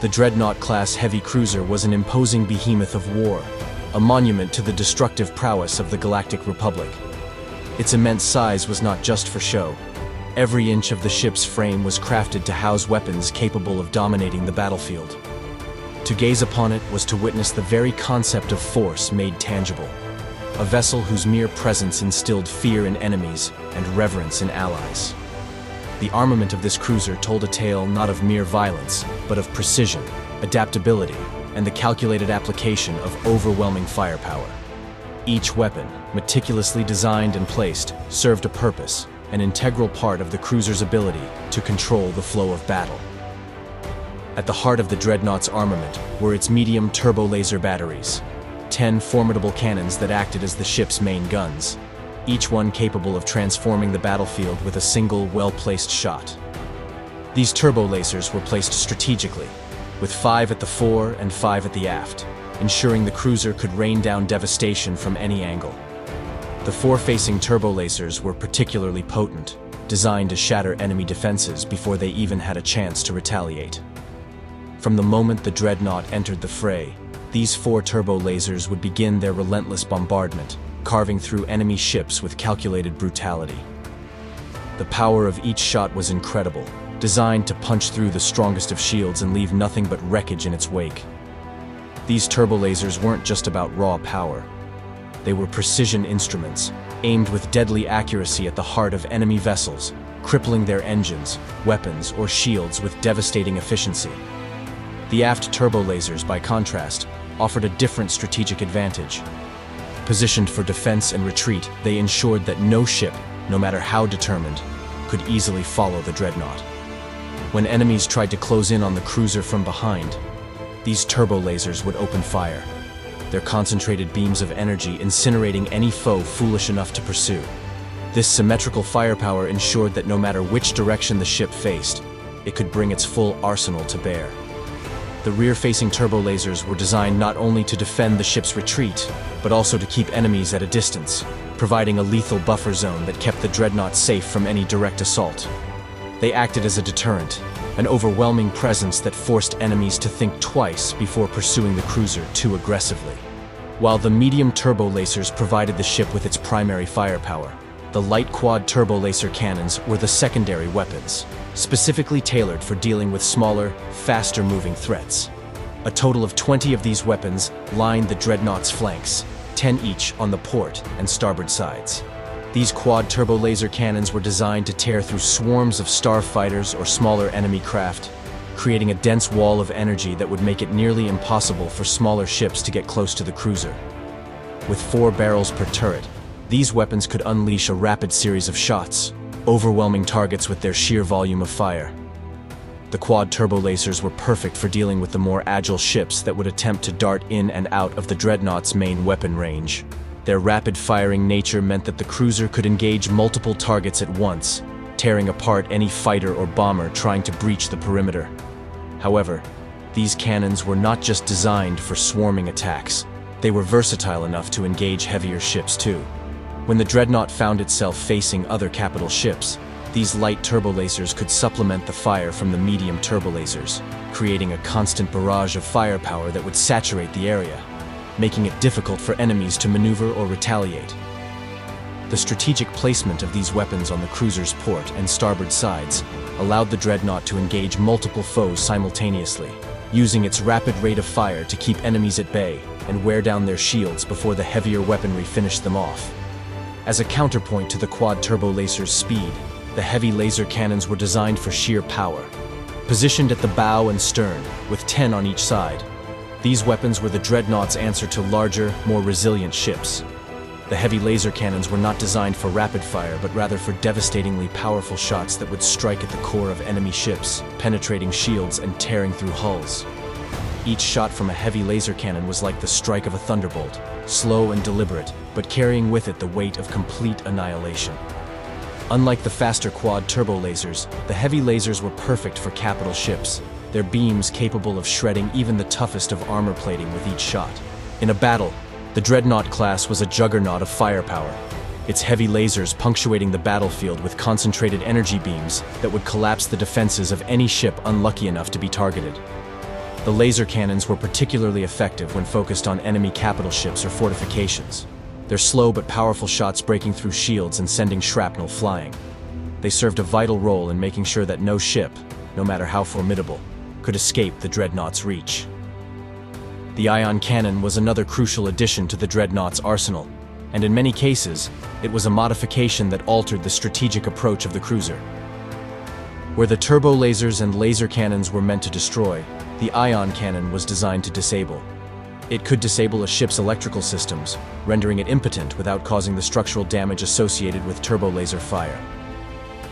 The Dreadnaught-class Heavy Cruiser was an imposing behemoth of war, a monument to the destructive prowess of the Galactic Republic. Its immense size was not just for show. Every inch of the ship's frame was crafted to house weapons capable of dominating the battlefield. To gaze upon it was to witness the very concept of force made tangible, a vessel whose mere presence instilled fear in enemies and reverence in allies. The armament of this cruiser told a tale not of mere violence, but of precision, adaptability, and the calculated application of overwhelming firepower. Each weapon, meticulously designed and placed, served a purpose, an integral part of the cruiser's ability to control the flow of battle. At the heart of the Dreadnaught's armament were its medium turbo-laser batteries, 10 formidable cannons that acted as the ship's main guns, each one capable of transforming the battlefield with a single, well-placed shot. These turbo-lasers were placed strategically, with 5 at the fore and 5 at the aft, ensuring the cruiser could rain down devastation from any angle. The fore-facing turbo-lasers were particularly potent, designed to shatter enemy defenses before they even had a chance to retaliate. From the moment the Dreadnought entered the fray, these 4 turbo-lasers would begin their relentless bombardment, carving through enemy ships with calculated brutality. The power of each shot was incredible, designed to punch through the strongest of shields and leave nothing but wreckage in its wake. These turbo-lasers weren't just about raw power. They were precision instruments, aimed with deadly accuracy at the heart of enemy vessels, crippling their engines, weapons, or shields with devastating efficiency. The aft turbo-lasers, by contrast, offered a different strategic advantage. Positioned for defense and retreat, they ensured that no ship, no matter how determined, could easily follow the Dreadnought. When enemies tried to close in on the cruiser from behind, these turbo-lasers would open fire, their concentrated beams of energy incinerating any foe foolish enough to pursue. This symmetrical firepower ensured that no matter which direction the ship faced, it could bring its full arsenal to bear. The rear-facing turbo-lasers were designed not only to defend the ship's retreat, but also to keep enemies at a distance, providing a lethal buffer zone that kept the Dreadnought safe from any direct assault. They acted as a deterrent, an overwhelming presence that forced enemies to think twice before pursuing the cruiser too aggressively. While the medium turbo-lasers provided the ship with its primary firepower, the light quad turbo-laser cannons were the secondary weapons, specifically tailored for dealing with smaller, faster-moving threats. A total of 20 of these weapons lined the Dreadnaught's flanks, 10 each on the port and starboard sides. These quad turbo-laser cannons were designed to tear through swarms of starfighters or smaller enemy craft, creating a dense wall of energy that would make it nearly impossible for smaller ships to get close to the cruiser. With 4 barrels per turret, these weapons could unleash a rapid series of shots, overwhelming targets with their sheer volume of fire. The quad turbo-lasers were perfect for dealing with the more agile ships that would attempt to dart in and out of the Dreadnaught's main weapon range. Their rapid-firing nature meant that the cruiser could engage multiple targets at once, tearing apart any fighter or bomber trying to breach the perimeter. However, these cannons were not just designed for swarming attacks. They were versatile enough to engage heavier ships too. When the Dreadnought found itself facing other capital ships, these light turbo-lasers could supplement the fire from the medium turbo-lasers, creating a constant barrage of firepower that would saturate the area, making it difficult for enemies to maneuver or retaliate. The strategic placement of these weapons on the cruiser's port and starboard sides allowed the Dreadnought to engage multiple foes simultaneously, using its rapid rate of fire to keep enemies at bay and wear down their shields before the heavier weaponry finished them off. As a counterpoint to the quad turbo-laser's speed, the heavy laser cannons were designed for sheer power. Positioned at the bow and stern, with 10 on each side, these weapons were the Dreadnaught's answer to larger, more resilient ships. The heavy laser cannons were not designed for rapid fire, but rather for devastatingly powerful shots that would strike at the core of enemy ships, penetrating shields and tearing through hulls. Each shot from a heavy laser cannon was like the strike of a thunderbolt, slow and deliberate, but carrying with it the weight of complete annihilation. Unlike the faster quad turbo lasers, the heavy lasers were perfect for capital ships, their beams capable of shredding even the toughest of armor plating with each shot. In a battle, the Dreadnought class was a juggernaut of firepower, its heavy lasers punctuating the battlefield with concentrated energy beams that would collapse the defenses of any ship unlucky enough to be targeted. The laser cannons were particularly effective when focused on enemy capital ships or fortifications. Their slow but powerful shots breaking through shields and sending shrapnel flying. They served a vital role in making sure that no ship, no matter how formidable, could escape the Dreadnaught's reach. The ion cannon was another crucial addition to the Dreadnaught's arsenal, and in many cases, it was a modification that altered the strategic approach of the cruiser. Where the turbo lasers and laser cannons were meant to destroy, the ion cannon was designed to disable. It could disable a ship's electrical systems, rendering it impotent without causing the structural damage associated with turbo laser fire.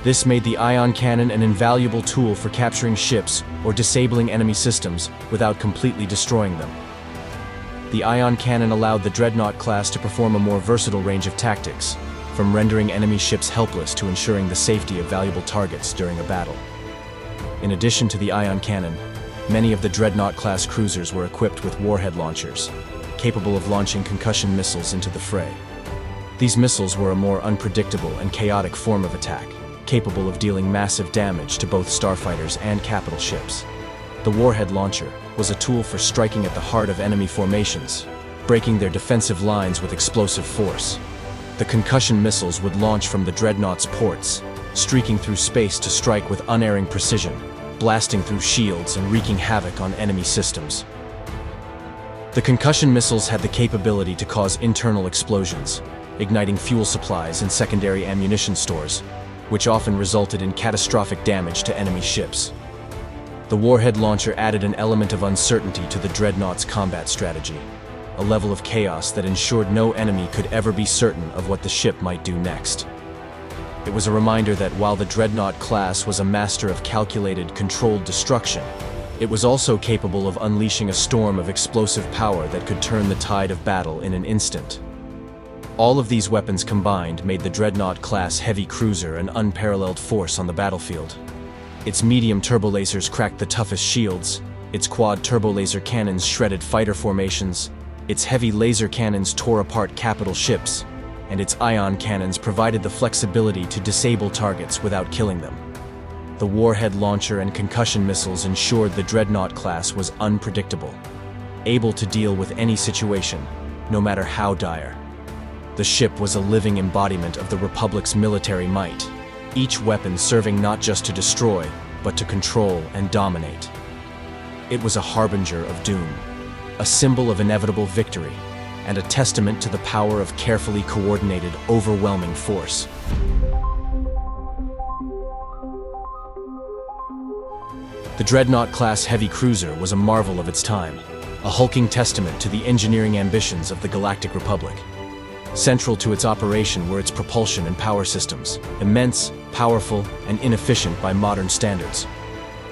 This made the ion cannon an invaluable tool for capturing ships or disabling enemy systems without completely destroying them. The ion cannon allowed the Dreadnought class to perform a more versatile range of tactics, from rendering enemy ships helpless to ensuring the safety of valuable targets during a battle. In addition to the ion cannon, many of the Dreadnought-class cruisers were equipped with warhead launchers, capable of launching concussion missiles into the fray. These missiles were a more unpredictable and chaotic form of attack, capable of dealing massive damage to both starfighters and capital ships. The warhead launcher was a tool for striking at the heart of enemy formations, breaking their defensive lines with explosive force. The concussion missiles would launch from the Dreadnaught's ports, streaking through space to strike with unerring precision, blasting through shields and wreaking havoc on enemy systems. The concussion missiles had the capability to cause internal explosions, igniting fuel supplies and secondary ammunition stores, which often resulted in catastrophic damage to enemy ships. The warhead launcher added an element of uncertainty to the Dreadnaught's combat strategy, a level of chaos that ensured no enemy could ever be certain of what the ship might do next. It was a reminder that while the Dreadnought class was a master of calculated, controlled destruction, it was also capable of unleashing a storm of explosive power that could turn the tide of battle in an instant. All of these weapons combined made the Dreadnought-class Heavy Cruiser an unparalleled force on the battlefield. Its medium turbolasers cracked the toughest shields, its quad turbolaser cannons shredded fighter formations, its heavy laser cannons tore apart capital ships, and its ion cannons provided the flexibility to disable targets without killing them. The warhead launcher and concussion missiles ensured the Dreadnought class was unpredictable, able to deal with any situation, no matter how dire. The ship was a living embodiment of the Republic's military might, each weapon serving not just to destroy, but to control and dominate. It was a harbinger of doom, a symbol of inevitable victory, and a testament to the power of carefully coordinated, overwhelming force. The Dreadnought-class Heavy Cruiser was a marvel of its time, a hulking testament to the engineering ambitions of the Galactic Republic. Central to its operation were its propulsion and power systems, immense, powerful, and inefficient by modern standards.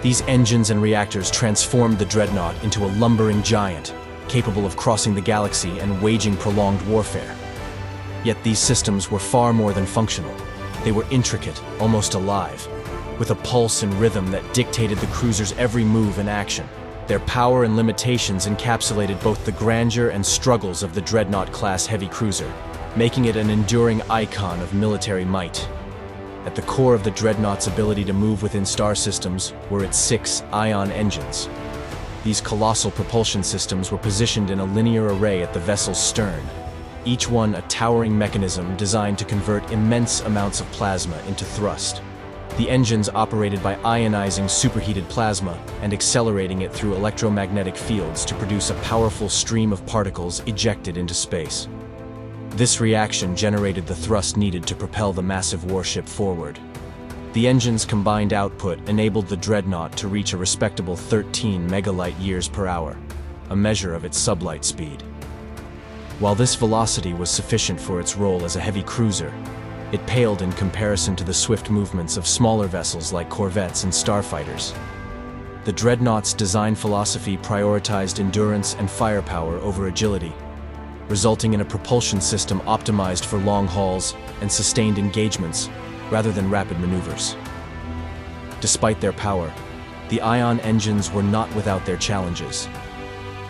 These engines and reactors transformed the Dreadnought into a lumbering giant, capable of crossing the galaxy and waging prolonged warfare. Yet these systems were far more than functional. They were intricate, almost alive, with a pulse and rhythm that dictated the cruiser's every move and action. Their power and limitations encapsulated both the grandeur and struggles of the Dreadnought-class Heavy Cruiser, making it an enduring icon of military might. At the core of the Dreadnaught's ability to move within star systems were its 6 ion engines. These colossal propulsion systems were positioned in a linear array at the vessel's stern, each one a towering mechanism designed to convert immense amounts of plasma into thrust. The engines operated by ionizing superheated plasma and accelerating it through electromagnetic fields to produce a powerful stream of particles ejected into space. This reaction generated the thrust needed to propel the massive warship forward. The engine's combined output enabled the Dreadnought to reach a respectable 13 megalight-years per hour, a measure of its sublight speed. While this velocity was sufficient for its role as a heavy cruiser, it paled in comparison to the swift movements of smaller vessels like corvettes and starfighters. The Dreadnaught's design philosophy prioritized endurance and firepower over agility, resulting in a propulsion system optimized for long hauls and sustained engagements rather than rapid maneuvers. Despite their power, the ion engines were not without their challenges.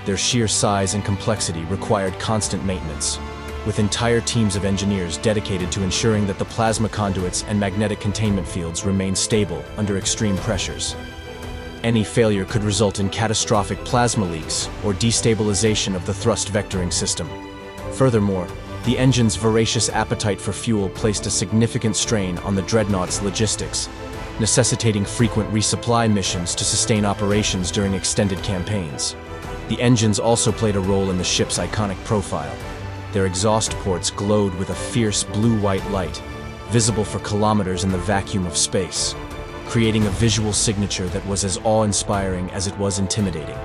Their sheer size and complexity required constant maintenance, with entire teams of engineers dedicated to ensuring that the plasma conduits and magnetic containment fields remained stable under extreme pressures. Any failure could result in catastrophic plasma leaks or destabilization of the thrust vectoring system. Furthermore, the engine's voracious appetite for fuel placed a significant strain on the Dreadnaught's logistics, necessitating frequent resupply missions to sustain operations during extended campaigns. The engines also played a role in the ship's iconic profile. Their exhaust ports glowed with a fierce blue-white light, visible for kilometers in the vacuum of space, creating a visual signature that was as awe-inspiring as it was intimidating.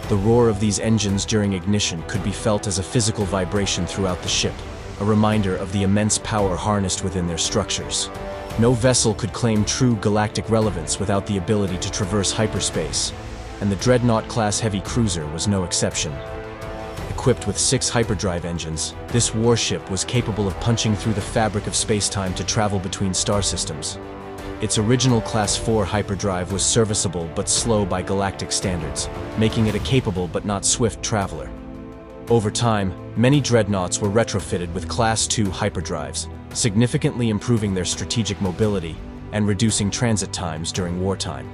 The roar of these engines during ignition could be felt as a physical vibration throughout the ship, a reminder of the immense power harnessed within their structures. No vessel could claim true galactic relevance without the ability to traverse hyperspace, and the Dreadnaught-class Heavy Cruiser was no exception. Equipped with 6 hyperdrive engines, this warship was capable of punching through the fabric of space-time to travel between star systems. Its original Class 4 hyperdrive was serviceable but slow by galactic standards, making it a capable but not swift traveler. Over time, many dreadnoughts were retrofitted with Class 2 hyperdrives, significantly improving their strategic mobility and reducing transit times during wartime.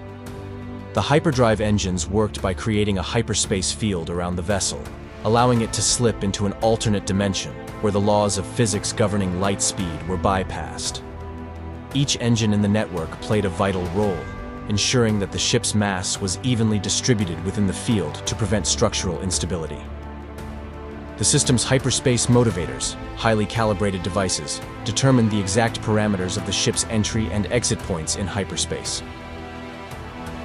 The hyperdrive engines worked by creating a hyperspace field around the vessel, allowing it to slip into an alternate dimension where the laws of physics governing light speed were bypassed. Each engine in the network played a vital role, ensuring that the ship's mass was evenly distributed within the field to prevent structural instability. The system's hyperspace motivators, highly calibrated devices, determined the exact parameters of the ship's entry and exit points in hyperspace.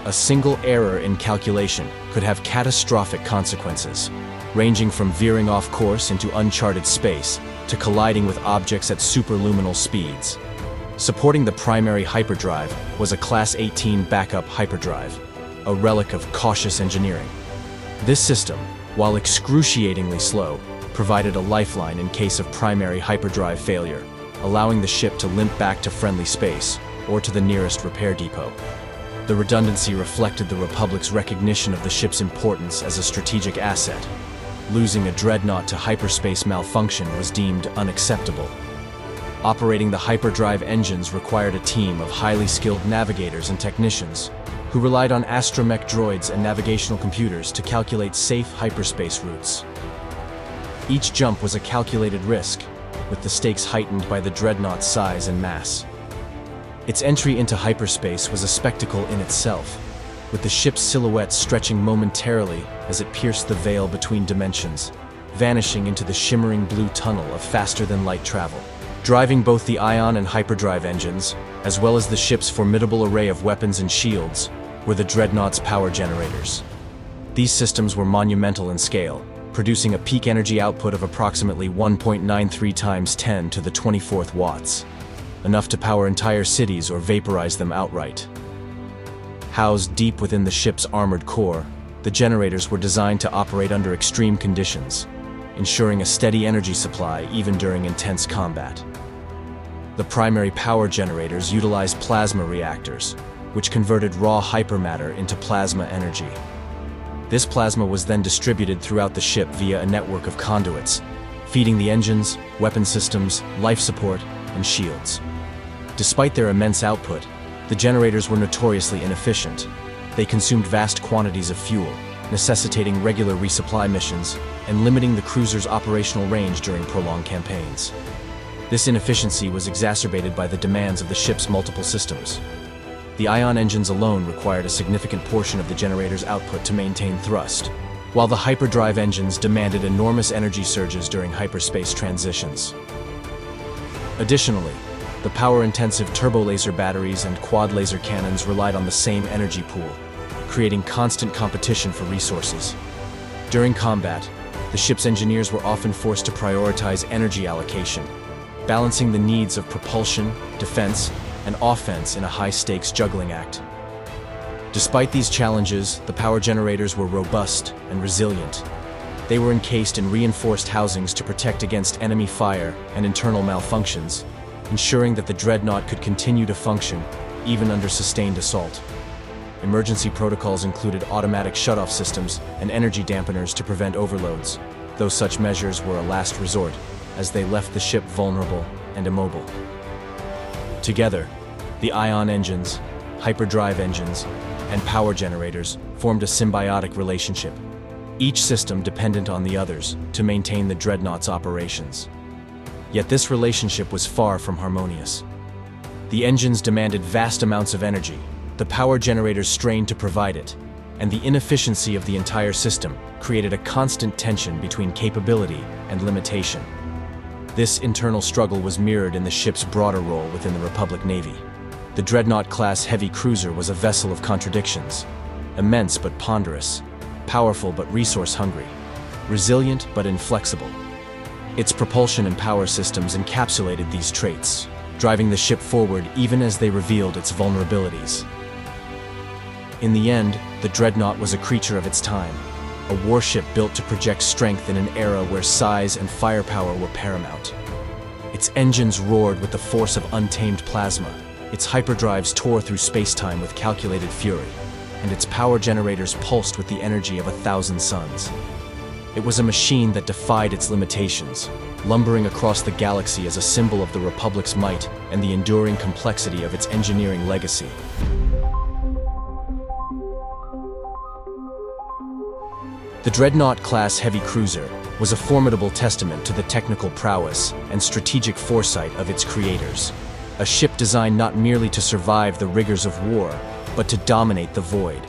A single error in calculation could have catastrophic consequences, ranging from veering off course into uncharted space to colliding with objects at superluminal speeds. Supporting the primary hyperdrive was a Class 18 backup hyperdrive, a relic of cautious engineering. This system, while excruciatingly slow, provided a lifeline in case of primary hyperdrive failure, allowing the ship to limp back to friendly space or to the nearest repair depot. The redundancy reflected the Republic's recognition of the ship's importance as a strategic asset. Losing a dreadnought to hyperspace malfunction was deemed unacceptable. Operating the hyperdrive engines required a team of highly skilled navigators and technicians who relied on astromech droids and navigational computers to calculate safe hyperspace routes. Each jump was a calculated risk, with the stakes heightened by the dreadnought's size and mass. Its entry into hyperspace was a spectacle in itself, with the ship's silhouette stretching momentarily as it pierced the veil between dimensions, vanishing into the shimmering blue tunnel of faster-than-light travel. Driving both the ion and hyperdrive engines, as well as the ship's formidable array of weapons and shields, were the Dreadnaught's power generators. These systems were monumental in scale, producing a peak energy output of approximately 1.93 times 10 to the 24th watts, enough to power entire cities or vaporize them outright. Housed deep within the ship's armored core, the generators were designed to operate under extreme conditions, ensuring a steady energy supply even during intense combat. The primary power generators utilized plasma reactors, which converted raw hypermatter into plasma energy. This plasma was then distributed throughout the ship via a network of conduits, feeding the engines, weapon systems, life support, and shields. Despite their immense output, the generators were notoriously inefficient. They consumed vast quantities of fuel, necessitating regular resupply missions and limiting the cruiser's operational range during prolonged campaigns. This inefficiency was exacerbated by the demands of the ship's multiple systems. The ion engines alone required a significant portion of the generator's output to maintain thrust, while the hyperdrive engines demanded enormous energy surges during hyperspace transitions. Additionally, the power-intensive turbo-laser batteries and quad-laser cannons relied on the same energy pool, creating constant competition for resources. During combat, the ship's engineers were often forced to prioritize energy allocation, balancing the needs of propulsion, defense, and offense in a high-stakes juggling act. Despite these challenges, the power generators were robust and resilient. They were encased in reinforced housings to protect against enemy fire and internal malfunctions, ensuring that the dreadnought could continue to function even under sustained assault. Emergency protocols included automatic shutoff systems and energy dampeners to prevent overloads, though such measures were a last resort, as they left the ship vulnerable and immobile. Together, the ion engines, hyperdrive engines, and power generators formed a symbiotic relationship, each system dependent on the others to maintain the Dreadnaught's operations. Yet this relationship was far from harmonious. The engines demanded vast amounts of energy, the power generators strained to provide it, and the inefficiency of the entire system created a constant tension between capability and limitation. This internal struggle was mirrored in the ship's broader role within the Republic Navy. The Dreadnaught-class Heavy Cruiser was a vessel of contradictions, immense but ponderous, powerful but resource-hungry, resilient but inflexible. Its propulsion and power systems encapsulated these traits, driving the ship forward even as they revealed its vulnerabilities. In the end, the Dreadnought was a creature of its time, a warship built to project strength in an era where size and firepower were paramount. Its engines roared with the force of untamed plasma, its hyperdrives tore through space-time with calculated fury, and its power generators pulsed with the energy of 1,000 suns. It was a machine that defied its limitations, lumbering across the galaxy as a symbol of the Republic's might and the enduring complexity of its engineering legacy. The Dreadnaught-class Heavy Cruiser was a formidable testament to the technical prowess and strategic foresight of its creators, a ship designed not merely to survive the rigors of war, but to dominate the void.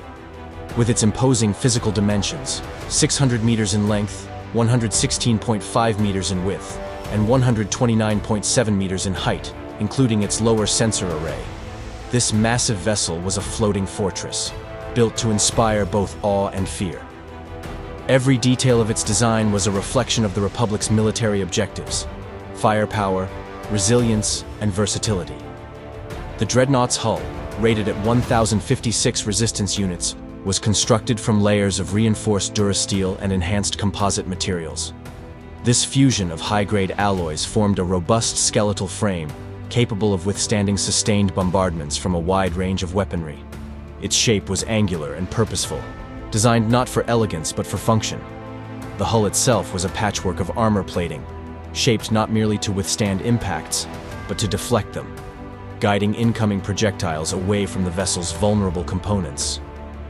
With its imposing physical dimensions, 600 meters in length, 116.5 meters in width, and 129.7 meters in height, including its lower sensor array, this massive vessel was a floating fortress, built to inspire both awe and fear. Every detail of its design was a reflection of the Republic's military objectives: firepower, resilience, and versatility. The Dreadnaught's hull, rated at 1,056 resistance units, was constructed from layers of reinforced durasteel and enhanced composite materials. This fusion of high-grade alloys formed a robust skeletal frame capable of withstanding sustained bombardments from a wide range of weaponry. Its shape was angular and purposeful, designed not for elegance but for function. The hull itself was a patchwork of armor plating, shaped not merely to withstand impacts, but to deflect them, guiding incoming projectiles away from the vessel's vulnerable components.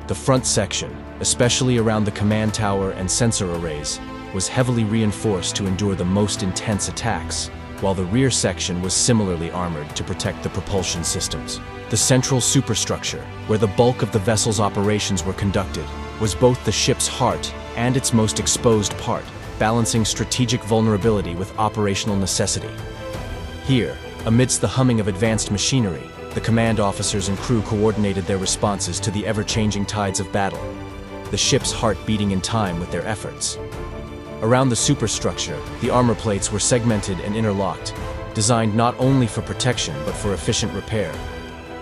The front section, especially around the command tower and sensor arrays, was heavily reinforced to endure the most intense attacks, while the rear section was similarly armored to protect the propulsion systems. The central superstructure, where the bulk of the vessel's operations were conducted, was both the ship's heart and its most exposed part, balancing strategic vulnerability with operational necessity. Here, amidst the humming of advanced machinery, the command officers and crew coordinated their responses to the ever-changing tides of battle, the ship's heart beating in time with their efforts. Around the superstructure, the armor plates were segmented and interlocked, designed not only for protection but for efficient repair.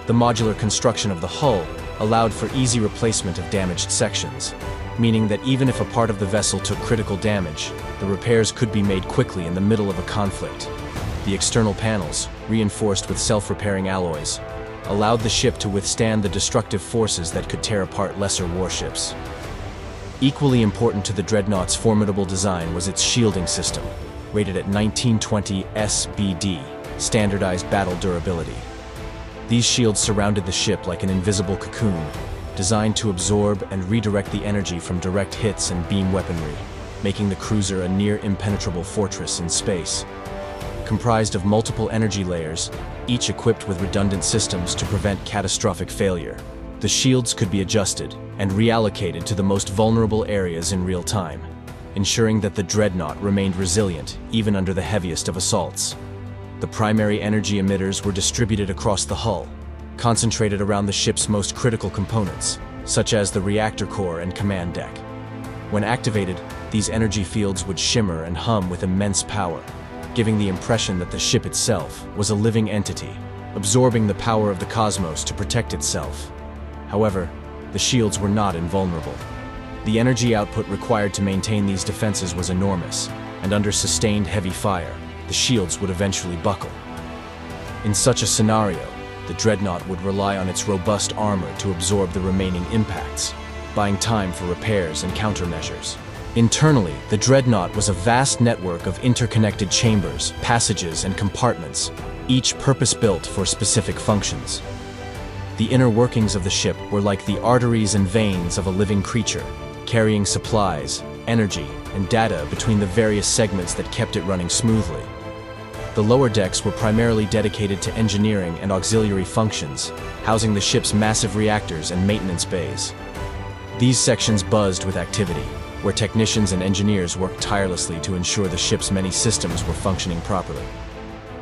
The modular construction of the hull allowed for easy replacement of damaged sections, meaning that even if a part of the vessel took critical damage, the repairs could be made quickly in the middle of a conflict. The external panels, reinforced with self-repairing alloys, allowed the ship to withstand the destructive forces that could tear apart lesser warships. Equally important to the Dreadnaught's formidable design was its shielding system, rated at 1920 SBD, standardized battle durability. These shields surrounded the ship like an invisible cocoon, designed to absorb and redirect the energy from direct hits and beam weaponry, making the cruiser a near-impenetrable fortress in space. Comprised of multiple energy layers, each equipped with redundant systems to prevent catastrophic failure, the shields could be adjusted and reallocated to the most vulnerable areas in real time, ensuring that the Dreadnought remained resilient even under the heaviest of assaults. The primary energy emitters were distributed across the hull, concentrated around the ship's most critical components, such as the reactor core and command deck. When activated, these energy fields would shimmer and hum with immense power, giving the impression that the ship itself was a living entity, absorbing the power of the cosmos to protect itself. However, the shields were not invulnerable. The energy output required to maintain these defenses was enormous, and under sustained heavy fire, the shields would eventually buckle. In such a scenario, the Dreadnought would rely on its robust armor to absorb the remaining impacts, buying time for repairs and countermeasures. Internally, the Dreadnought was a vast network of interconnected chambers, passages, and compartments, each purpose-built for specific functions. The inner workings of the ship were like the arteries and veins of a living creature, carrying supplies, energy, and data between the various segments that kept it running smoothly. The lower decks were primarily dedicated to engineering and auxiliary functions, housing the ship's massive reactors and maintenance bays. These sections buzzed with activity, where technicians and engineers worked tirelessly to ensure the ship's many systems were functioning properly.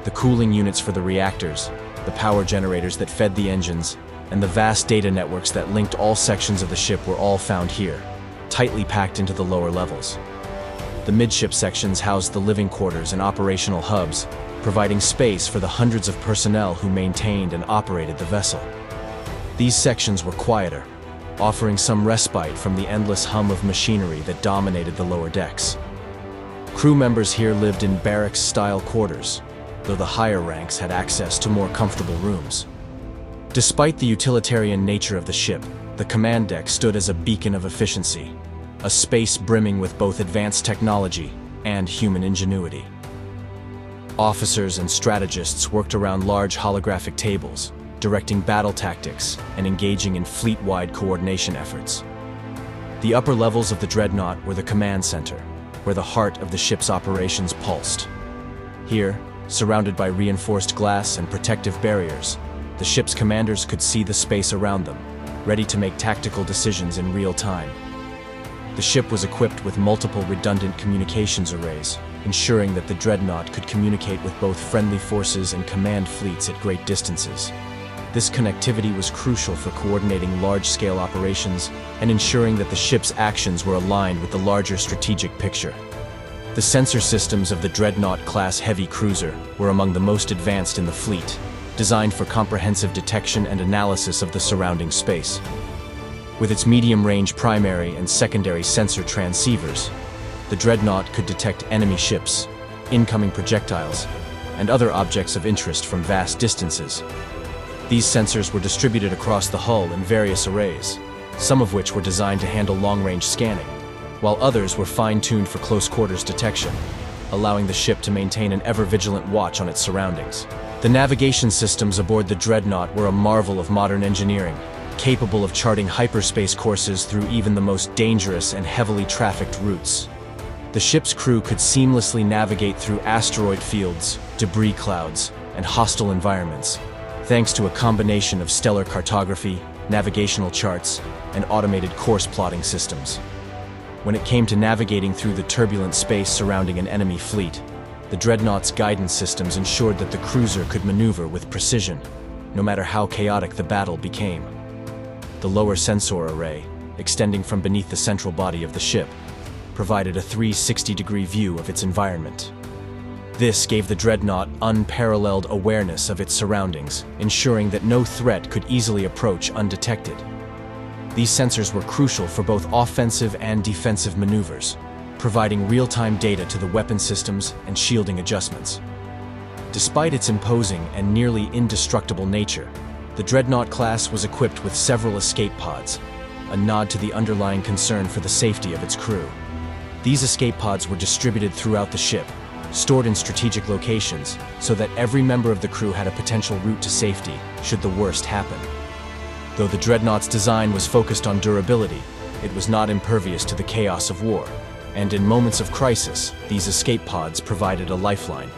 The cooling units for the reactors, the power generators that fed the engines, and the vast data networks that linked all sections of the ship were all found here, tightly packed into the lower levels. The midship sections housed the living quarters and operational hubs, providing space for the hundreds of personnel who maintained and operated the vessel. These sections were quieter, offering some respite from the endless hum of machinery that dominated the lower decks. Crew members here lived in barracks-style quarters, though the higher ranks had access to more comfortable rooms. Despite the utilitarian nature of the ship, the command deck stood as a beacon of efficiency, a space brimming with both advanced technology and human ingenuity. Officers and strategists worked around large holographic tables, directing battle tactics and engaging in fleet-wide coordination efforts. The upper levels of the Dreadnought were the command center, where the heart of the ship's operations pulsed. Here, surrounded by reinforced glass and protective barriers, the ship's commanders could see the space around them, ready to make tactical decisions in real time. The ship was equipped with multiple redundant communications arrays, ensuring that the Dreadnought could communicate with both friendly forces and command fleets at great distances. This connectivity was crucial for coordinating large-scale operations and ensuring that the ship's actions were aligned with the larger strategic picture. The sensor systems of the Dreadnaught-class Heavy Cruiser were among the most advanced in the fleet, designed for comprehensive detection and analysis of the surrounding space. With its medium-range primary and secondary sensor transceivers, the Dreadnought could detect enemy ships, incoming projectiles, and other objects of interest from vast distances. These sensors were distributed across the hull in various arrays, some of which were designed to handle long-range scanning, while others were fine-tuned for close-quarters detection, allowing the ship to maintain an ever-vigilant watch on its surroundings. The navigation systems aboard the Dreadnought were a marvel of modern engineering, capable of charting hyperspace courses through even the most dangerous and heavily trafficked routes. The ship's crew could seamlessly navigate through asteroid fields, debris clouds, and hostile environments, thanks to a combination of stellar cartography, navigational charts, and automated course plotting systems. When it came to navigating through the turbulent space surrounding an enemy fleet, the Dreadnought's guidance systems ensured that the cruiser could maneuver with precision, no matter how chaotic the battle became. The lower sensor array, extending from beneath the central body of the ship, provided a 360-degree view of its environment. This gave the Dreadnought unparalleled awareness of its surroundings, ensuring that no threat could easily approach undetected. These sensors were crucial for both offensive and defensive maneuvers, providing real-time data to the weapon systems and shielding adjustments. Despite its imposing and nearly indestructible nature, the Dreadnought class was equipped with several escape pods, a nod to the underlying concern for the safety of its crew. These escape pods were distributed throughout the ship, stored in strategic locations, so that every member of the crew had a potential route to safety should the worst happen. Though the Dreadnought's design was focused on durability, it was not impervious to the chaos of war, and in moments of crisis, these escape pods provided a lifeline,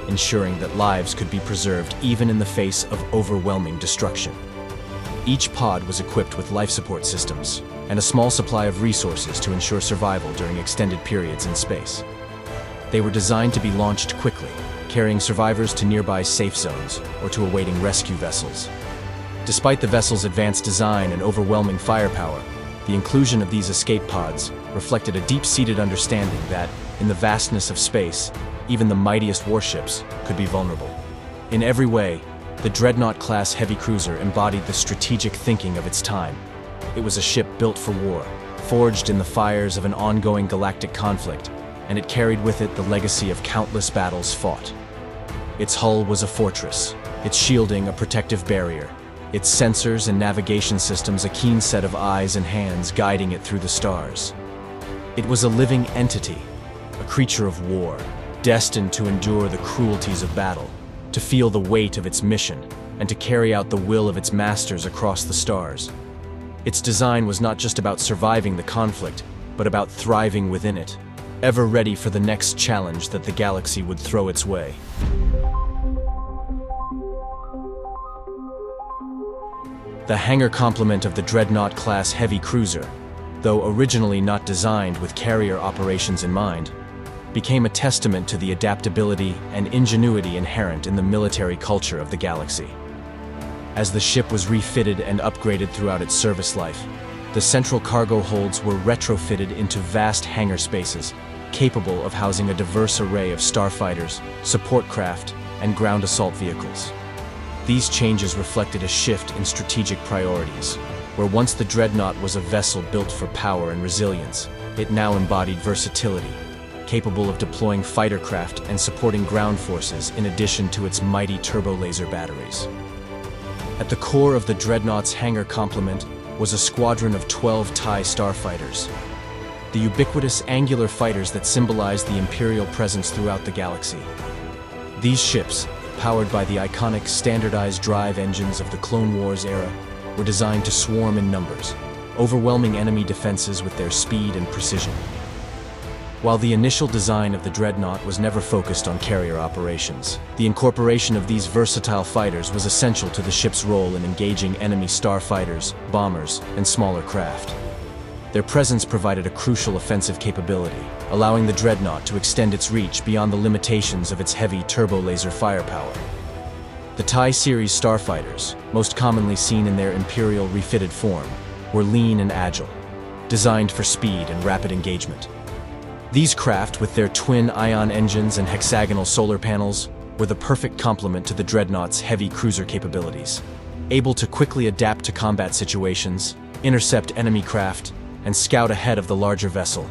ensuring that lives could be preserved even in the face of overwhelming destruction. Each pod was equipped with life support systems and a small supply of resources to ensure survival during extended periods in space. They were designed to be launched quickly, carrying survivors to nearby safe zones or to awaiting rescue vessels. Despite the vessel's advanced design and overwhelming firepower, the inclusion of these escape pods reflected a deep-seated understanding that, in the vastness of space, even the mightiest warships could be vulnerable. In every way, the Dreadnaught-class Heavy Cruiser embodied the strategic thinking of its time. It was a ship built for war, forged in the fires of an ongoing galactic conflict, and it carried with it the legacy of countless battles fought. Its hull was a fortress, its shielding a protective barrier, its sensors and navigation systems a keen set of eyes and hands guiding it through the stars. It was a living entity, a creature of war, destined to endure the cruelties of battle, to feel the weight of its mission, and to carry out the will of its masters across the stars. Its design was not just about surviving the conflict, but about thriving within it, ever ready for the next challenge that the galaxy would throw its way. The hangar complement of the Dreadnaught-class Heavy Cruiser, though originally not designed with carrier operations in mind, became a testament to the adaptability and ingenuity inherent in the military culture of the galaxy. As the ship was refitted and upgraded throughout its service life, the central cargo holds were retrofitted into vast hangar spaces, capable of housing a diverse array of starfighters, support craft, and ground assault vehicles. These changes reflected a shift in strategic priorities, where once the Dreadnought was a vessel built for power and resilience, it now embodied versatility, capable of deploying fighter craft and supporting ground forces in addition to its mighty turbo-laser batteries. At the core of the Dreadnought's hangar complement was a squadron of 12 TIE starfighters, the ubiquitous angular fighters that symbolized the Imperial presence throughout the galaxy. These ships, powered by the iconic standardized drive engines of the Clone Wars era, were designed to swarm in numbers, overwhelming enemy defenses with their speed and precision. While the initial design of the Dreadnought was never focused on carrier operations, the incorporation of these versatile fighters was essential to the ship's role in engaging enemy starfighters, bombers, and smaller craft. Their presence provided a crucial offensive capability, allowing the Dreadnought to extend its reach beyond the limitations of its heavy turbo-laser firepower. The TIE series starfighters, most commonly seen in their Imperial refitted form, were lean and agile, designed for speed and rapid engagement. These craft, with their twin ion engines and hexagonal solar panels, were the perfect complement to the Dreadnought's heavy cruiser capabilities. Able to quickly adapt to combat situations, intercept enemy craft, and scout ahead of the larger vessel,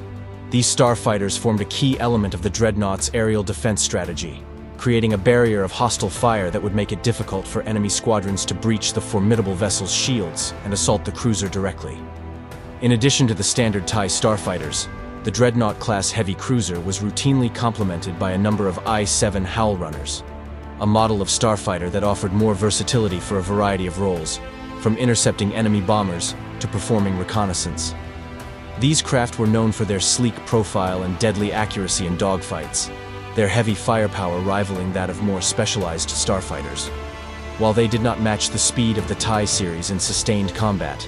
these starfighters formed a key element of the Dreadnought's aerial defense strategy, creating a barrier of hostile fire that would make it difficult for enemy squadrons to breach the formidable vessel's shields and assault the cruiser directly. In addition to the standard TIE starfighters, the Dreadnaught-class Heavy Cruiser was routinely complemented by a number of I-7 Howl Runners, a model of starfighter that offered more versatility for a variety of roles, from intercepting enemy bombers to performing reconnaissance. These craft were known for their sleek profile and deadly accuracy in dogfights, their heavy firepower rivaling that of more specialized starfighters. While they did not match the speed of the TIE series in sustained combat,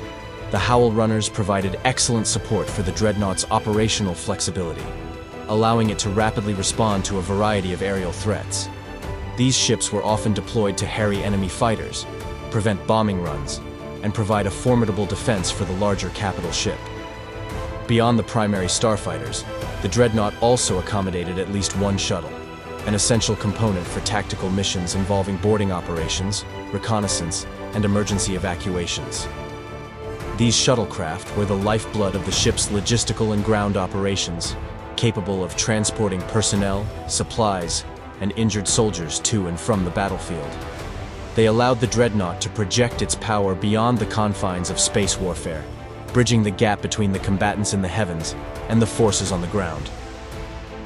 the Howl Runners provided excellent support for the Dreadnought's operational flexibility, allowing it to rapidly respond to a variety of aerial threats. These ships were often deployed to harry enemy fighters, prevent bombing runs, and provide a formidable defense for the larger capital ship. Beyond the primary starfighters, the Dreadnought also accommodated at least one shuttle, an essential component for tactical missions involving boarding operations, reconnaissance, and emergency evacuations. These shuttlecraft were the lifeblood of the ship's logistical and ground operations, capable of transporting personnel, supplies, and injured soldiers to and from the battlefield. They allowed the Dreadnought to project its power beyond the confines of space warfare, bridging the gap between the combatants in the heavens and the forces on the ground.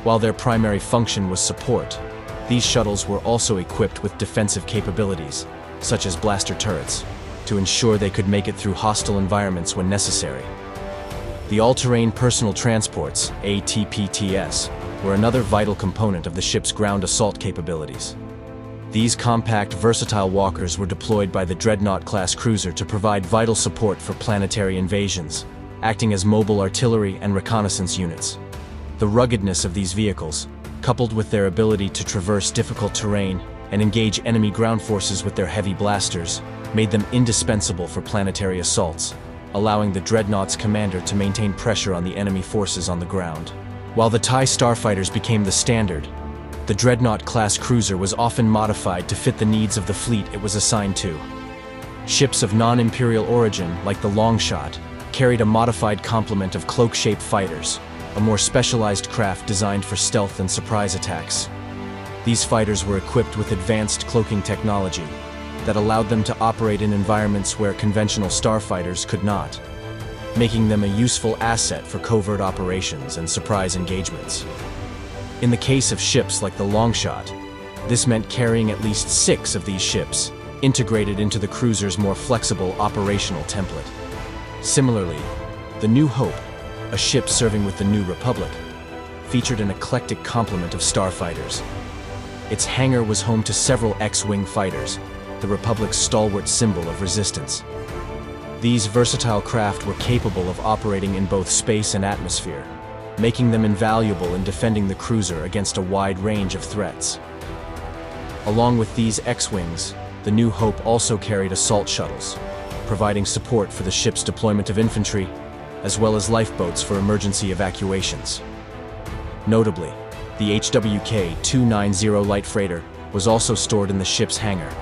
While their primary function was support, these shuttles were also equipped with defensive capabilities, such as blaster turrets, to ensure they could make it through hostile environments when necessary. The all-terrain personal transports, ATPTS, were another vital component of the ship's ground assault capabilities. These compact, versatile walkers were deployed by the Dreadnaught-class cruiser to provide vital support for planetary invasions, acting as mobile artillery and reconnaissance units. The ruggedness of these vehicles, coupled with their ability to traverse difficult terrain and engage enemy ground forces with their heavy blasters, made them indispensable for planetary assaults, allowing the Dreadnought's commander to maintain pressure on the enemy forces on the ground. While the TIE starfighters became the standard, the Dreadnaught-class cruiser was often modified to fit the needs of the fleet it was assigned to. Ships of non-Imperial origin, like the Longshot, carried a modified complement of cloak-shaped fighters, a more specialized craft designed for stealth and surprise attacks. These fighters were equipped with advanced cloaking technology that allowed them to operate in environments where conventional starfighters could not, making them a useful asset for covert operations and surprise engagements. In the case of ships like the Longshot, This meant carrying at least 6 of these ships, integrated into the cruiser's more flexible operational template. Similarly, the New Hope, a ship serving with the New Republic, featured an eclectic complement of starfighters. Its hangar was home to several X-Wing fighters, the Republic's stalwart symbol of resistance. These versatile craft were capable of operating in both space and atmosphere, making them invaluable in defending the cruiser against a wide range of threats. Along with these X-Wings, the New Hope also carried assault shuttles, providing support for the ship's deployment of infantry, as well as lifeboats for emergency evacuations. Notably, the HWK-290 light freighter was also stored in the ship's hangar,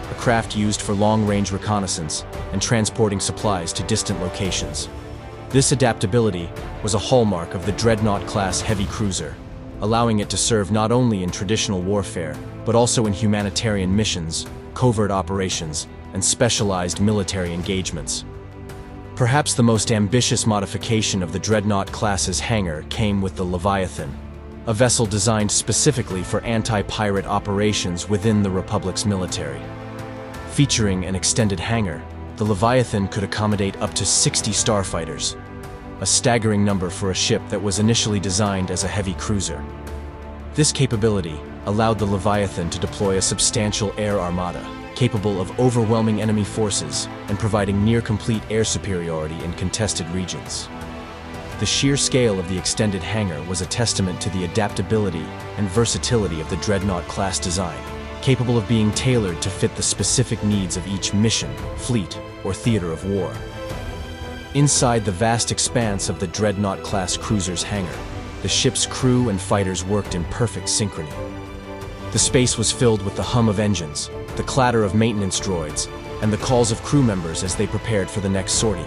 a craft used for long-range reconnaissance and transporting supplies to distant locations. This adaptability was a hallmark of the Dreadnaught-class Heavy Cruiser, allowing it to serve not only in traditional warfare, but also in humanitarian missions, covert operations, and specialized military engagements. Perhaps the most ambitious modification of the Dreadnaught-class's hangar came with the Leviathan, a vessel designed specifically for anti-pirate operations within the Republic's military. Featuring an extended hangar, the Leviathan could accommodate up to 60 starfighters, a staggering number for a ship that was initially designed as a heavy cruiser. This capability allowed the Leviathan to deploy a substantial air armada, capable of overwhelming enemy forces and providing near-complete air superiority in contested regions. The sheer scale of the extended hangar was a testament to the adaptability and versatility of the Dreadnaught-class design, capable of being tailored to fit the specific needs of each mission, fleet, or theater of war. Inside the vast expanse of the Dreadnaught-class cruiser's hangar, the ship's crew and fighters worked in perfect synchrony. The space was filled with the hum of engines, the clatter of maintenance droids, and the calls of crew members as they prepared for the next sortie.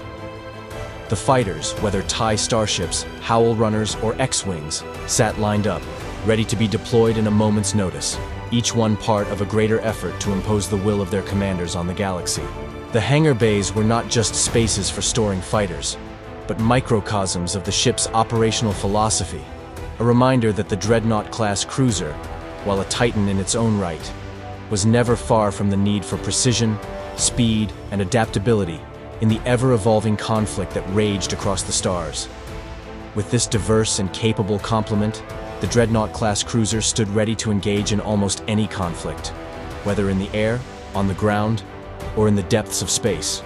The fighters, whether TIE starships, Howl runners, or X-Wings, sat lined up, ready to be deployed in a moment's notice, each one part of a greater effort to impose the will of their commanders on the galaxy. The hangar bays were not just spaces for storing fighters, but microcosms of the ship's operational philosophy, a reminder that the Dreadnaught-class cruiser, while a titan in its own right, was never far from the need for precision, speed, and adaptability in the ever-evolving conflict that raged across the stars. With this diverse and capable complement, the Dreadnaught-class cruiser stood ready to engage in almost any conflict, whether in the air, on the ground, or in the depths of space.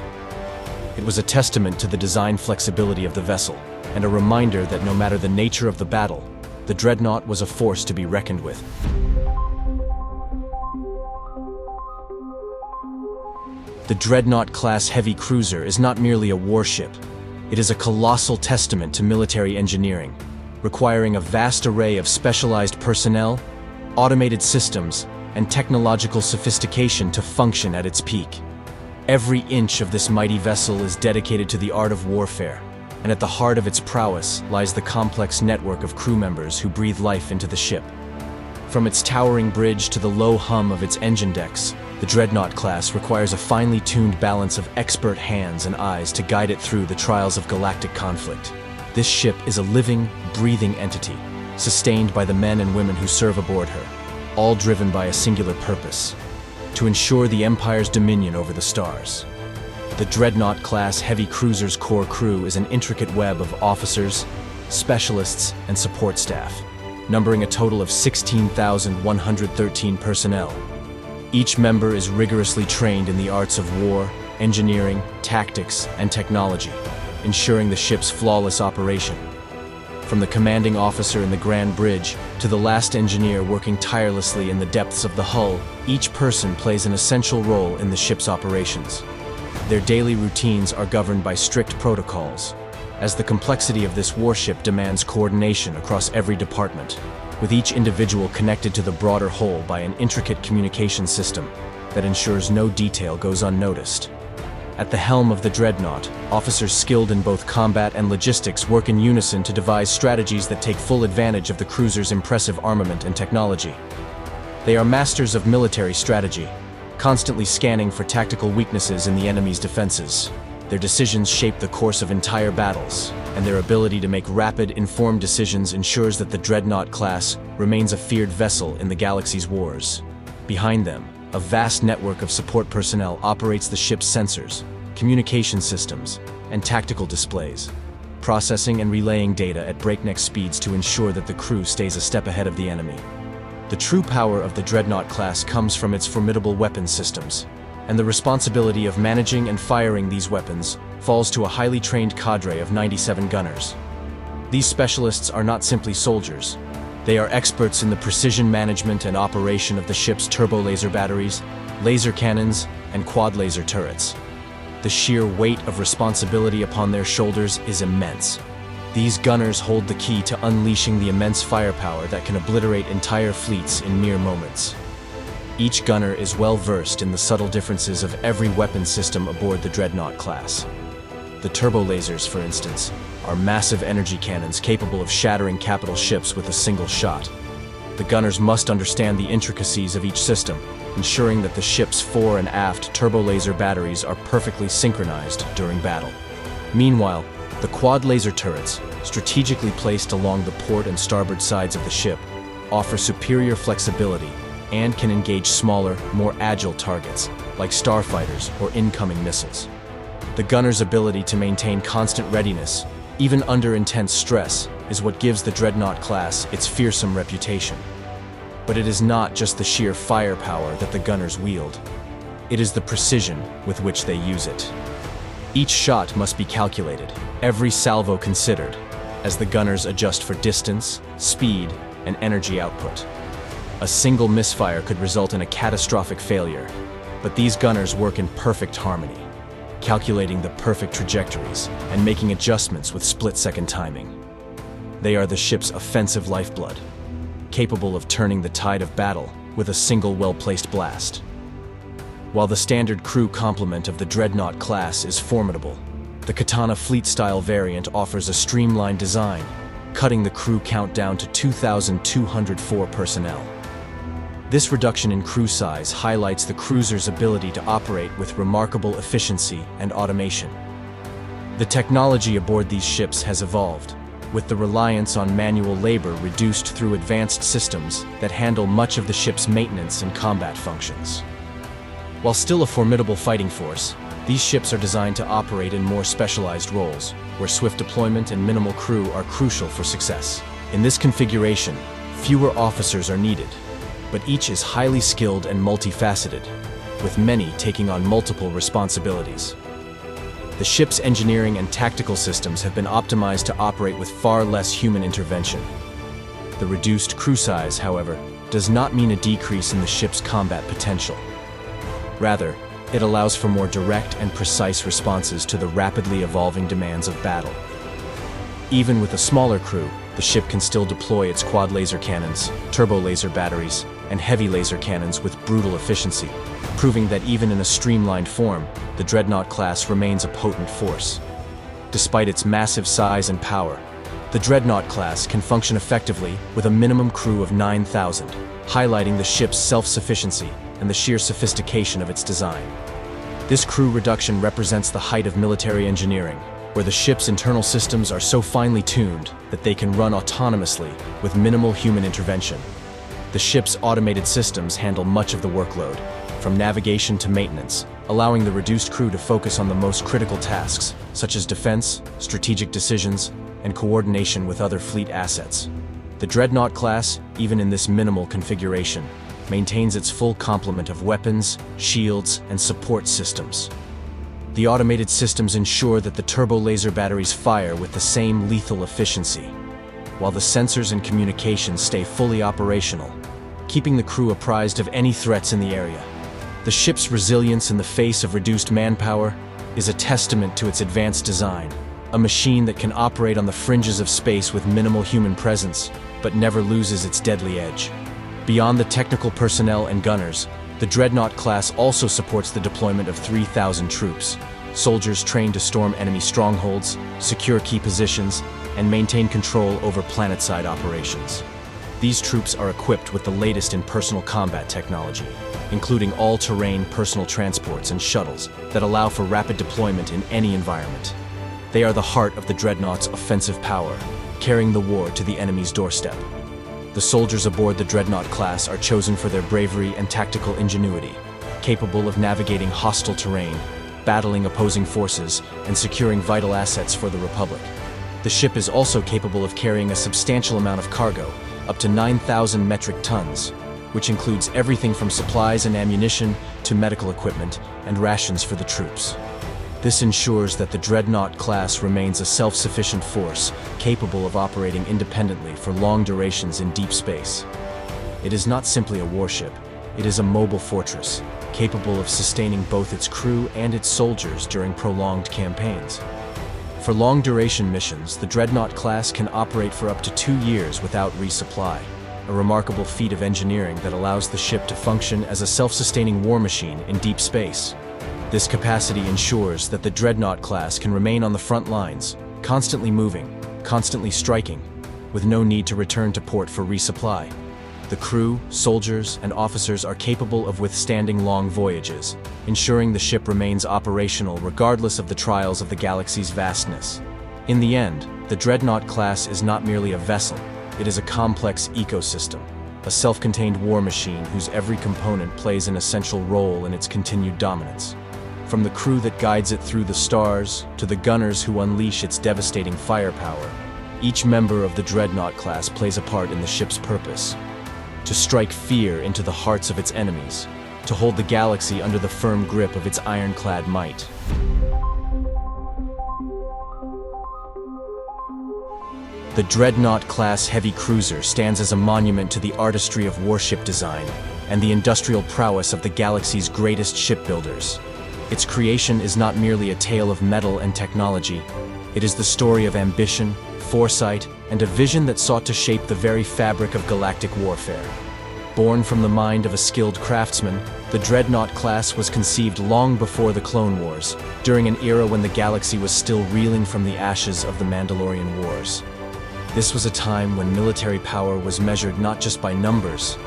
It was a testament to the design flexibility of the vessel, and a reminder that no matter the nature of the battle, the Dreadnought was a force to be reckoned with. The Dreadnaught-class Heavy Cruiser is not merely a warship. It is a colossal testament to military engineering, requiring a vast array of specialized personnel, automated systems, and technological sophistication to function at its peak. Every inch of this mighty vessel is dedicated to the art of warfare, and at the heart of its prowess lies the complex network of crew members who breathe life into the ship. From its towering bridge to the low hum of its engine decks, the Dreadnought class requires a finely tuned balance of expert hands and eyes to guide it through the trials of galactic conflict. This ship is a living, breathing entity, sustained by the men and women who serve aboard her, all driven by a singular purpose: to ensure the Empire's dominion over the stars. The Dreadnaught-class Heavy Cruiser's core crew is an intricate web of officers, specialists, and support staff, numbering a total of 16,113 personnel. Each member is rigorously trained in the arts of war, engineering, tactics, and technology, ensuring the ship's flawless operation. From the commanding officer in the Grand Bridge to the last engineer working tirelessly in the depths of the hull, each person plays an essential role in the ship's operations. Their daily routines are governed by strict protocols, as the complexity of this warship demands coordination across every department, with each individual connected to the broader whole by an intricate communication system that ensures no detail goes unnoticed. At the helm of the Dreadnought, officers skilled in both combat and logistics work in unison to devise strategies that take full advantage of the cruiser's impressive armament and technology. They are masters of military strategy, constantly scanning for tactical weaknesses in the enemy's defenses. Their decisions shape the course of entire battles, and their ability to make rapid, informed decisions ensures that the Dreadnought class remains a feared vessel in the galaxy's wars. Behind them, a vast network of support personnel operates the ship's sensors, communication systems, and tactical displays, processing and relaying data at breakneck speeds to ensure that the crew stays a step ahead of the enemy. The true power of the Dreadnought class comes from its formidable weapons systems, and the responsibility of managing and firing these weapons falls to a highly trained cadre of 97 gunners. These specialists are not simply soldiers. They are experts in the precision management and operation of the ship's turbo laser batteries, laser cannons, and quad laser turrets. The sheer weight of responsibility upon their shoulders is immense. These gunners hold the key to unleashing the immense firepower that can obliterate entire fleets in mere moments. Each gunner is well versed in the subtle differences of every weapon system aboard the Dreadnought class. The turbo lasers, for instance, are massive energy cannons capable of shattering capital ships with a single shot. The gunners must understand the intricacies of each system, ensuring that the ship's fore and aft turbo laser batteries are perfectly synchronized during battle. Meanwhile, the quad laser turrets, strategically placed along the port and starboard sides of the ship, offer superior flexibility and can engage smaller, more agile targets, like starfighters or incoming missiles. The gunner's ability to maintain constant readiness, even under intense stress, is what gives the Dreadnought class its fearsome reputation. But it is not just the sheer firepower that the gunners wield. It is the precision with which they use it. Each shot must be calculated, every salvo considered, as the gunners adjust for distance, speed, and energy output. A single misfire could result in a catastrophic failure, but these gunners work in perfect harmony, calculating the perfect trajectories and making adjustments with split-second timing. They are the ship's offensive lifeblood, capable of turning the tide of battle with a single well-placed blast. While the standard crew complement of the Dreadnought class is formidable, the Katana fleet-style variant offers a streamlined design, cutting the crew count down to 2,204 personnel. This reduction in crew size highlights the cruiser's ability to operate with remarkable efficiency and automation. The technology aboard these ships has evolved, with the reliance on manual labor reduced through advanced systems that handle much of the ship's maintenance and combat functions. While still a formidable fighting force, these ships are designed to operate in more specialized roles, where swift deployment and minimal crew are crucial for success. In this configuration, fewer officers are needed, but each is highly skilled and multifaceted, with many taking on multiple responsibilities. The ship's engineering and tactical systems have been optimized to operate with far less human intervention. The reduced crew size, however, does not mean a decrease in the ship's combat potential. Rather, it allows for more direct and precise responses to the rapidly evolving demands of battle. Even with a smaller crew, the ship can still deploy its quad laser cannons, turbo laser batteries, and heavy laser cannons with brutal efficiency, proving that even in a streamlined form, the Dreadnought class remains a potent force. Despite its massive size and power, the Dreadnought class can function effectively with a minimum crew of 9,000, highlighting the ship's self-sufficiency and the sheer sophistication of its design. This crew reduction represents the height of military engineering, where the ship's internal systems are so finely tuned that they can run autonomously with minimal human intervention. The ship's automated systems handle much of the workload, from navigation to maintenance, allowing the reduced crew to focus on the most critical tasks, such as defense, strategic decisions, and coordination with other fleet assets. The Dreadnought class, even in this minimal configuration, maintains its full complement of weapons, shields, and support systems. The automated systems ensure that the turbo laser batteries fire with the same lethal efficiency, while the sensors and communications stay fully operational, keeping the crew apprised of any threats in the area. The ship's resilience in the face of reduced manpower is a testament to its advanced design, a machine that can operate on the fringes of space with minimal human presence, but never loses its deadly edge. Beyond the technical personnel and gunners, the Dreadnought class also supports the deployment of 3,000 troops, soldiers trained to storm enemy strongholds, secure key positions, and maintain control over planetside operations. These troops are equipped with the latest in personal combat technology, including all-terrain personal transports and shuttles that allow for rapid deployment in any environment. They are the heart of the Dreadnought's offensive power, carrying the war to the enemy's doorstep. The soldiers aboard the Dreadnought class are chosen for their bravery and tactical ingenuity, capable of navigating hostile terrain, battling opposing forces, and securing vital assets for the Republic. The ship is also capable of carrying a substantial amount of cargo, up to 9,000 metric tons, which includes everything from supplies and ammunition to medical equipment and rations for the troops. This ensures that the Dreadnought class remains a self-sufficient force, capable of operating independently for long durations in deep space. It is not simply a warship, it is a mobile fortress, capable of sustaining both its crew and its soldiers during prolonged campaigns. For long-duration missions, the Dreadnought class can operate for up to 2 years without resupply, a remarkable feat of engineering that allows the ship to function as a self-sustaining war machine in deep space. This capacity ensures that the Dreadnought class can remain on the front lines, constantly moving, constantly striking, with no need to return to port for resupply. The crew, soldiers, and officers are capable of withstanding long voyages, ensuring the ship remains operational regardless of the trials of the galaxy's vastness. In the end, the Dreadnought class is not merely a vessel, it is a complex ecosystem, a self-contained war machine whose every component plays an essential role in its continued dominance. From the crew that guides it through the stars, to the gunners who unleash its devastating firepower, each member of the Dreadnought class plays a part in the ship's purpose: to strike fear into the hearts of its enemies, to hold the galaxy under the firm grip of its ironclad might. The Dreadnaught-class Heavy Cruiser stands as a monument to the artistry of warship design and the industrial prowess of the galaxy's greatest shipbuilders. Its creation is not merely a tale of metal and technology, it is the story of ambition, foresight, and a vision that sought to shape the very fabric of galactic warfare. Born from the mind of a skilled craftsman, the Dreadnought class was conceived long before the Clone Wars, during an era when the galaxy was still reeling from the ashes of the Mandalorian Wars. This was a time when military power was measured not just by numbers,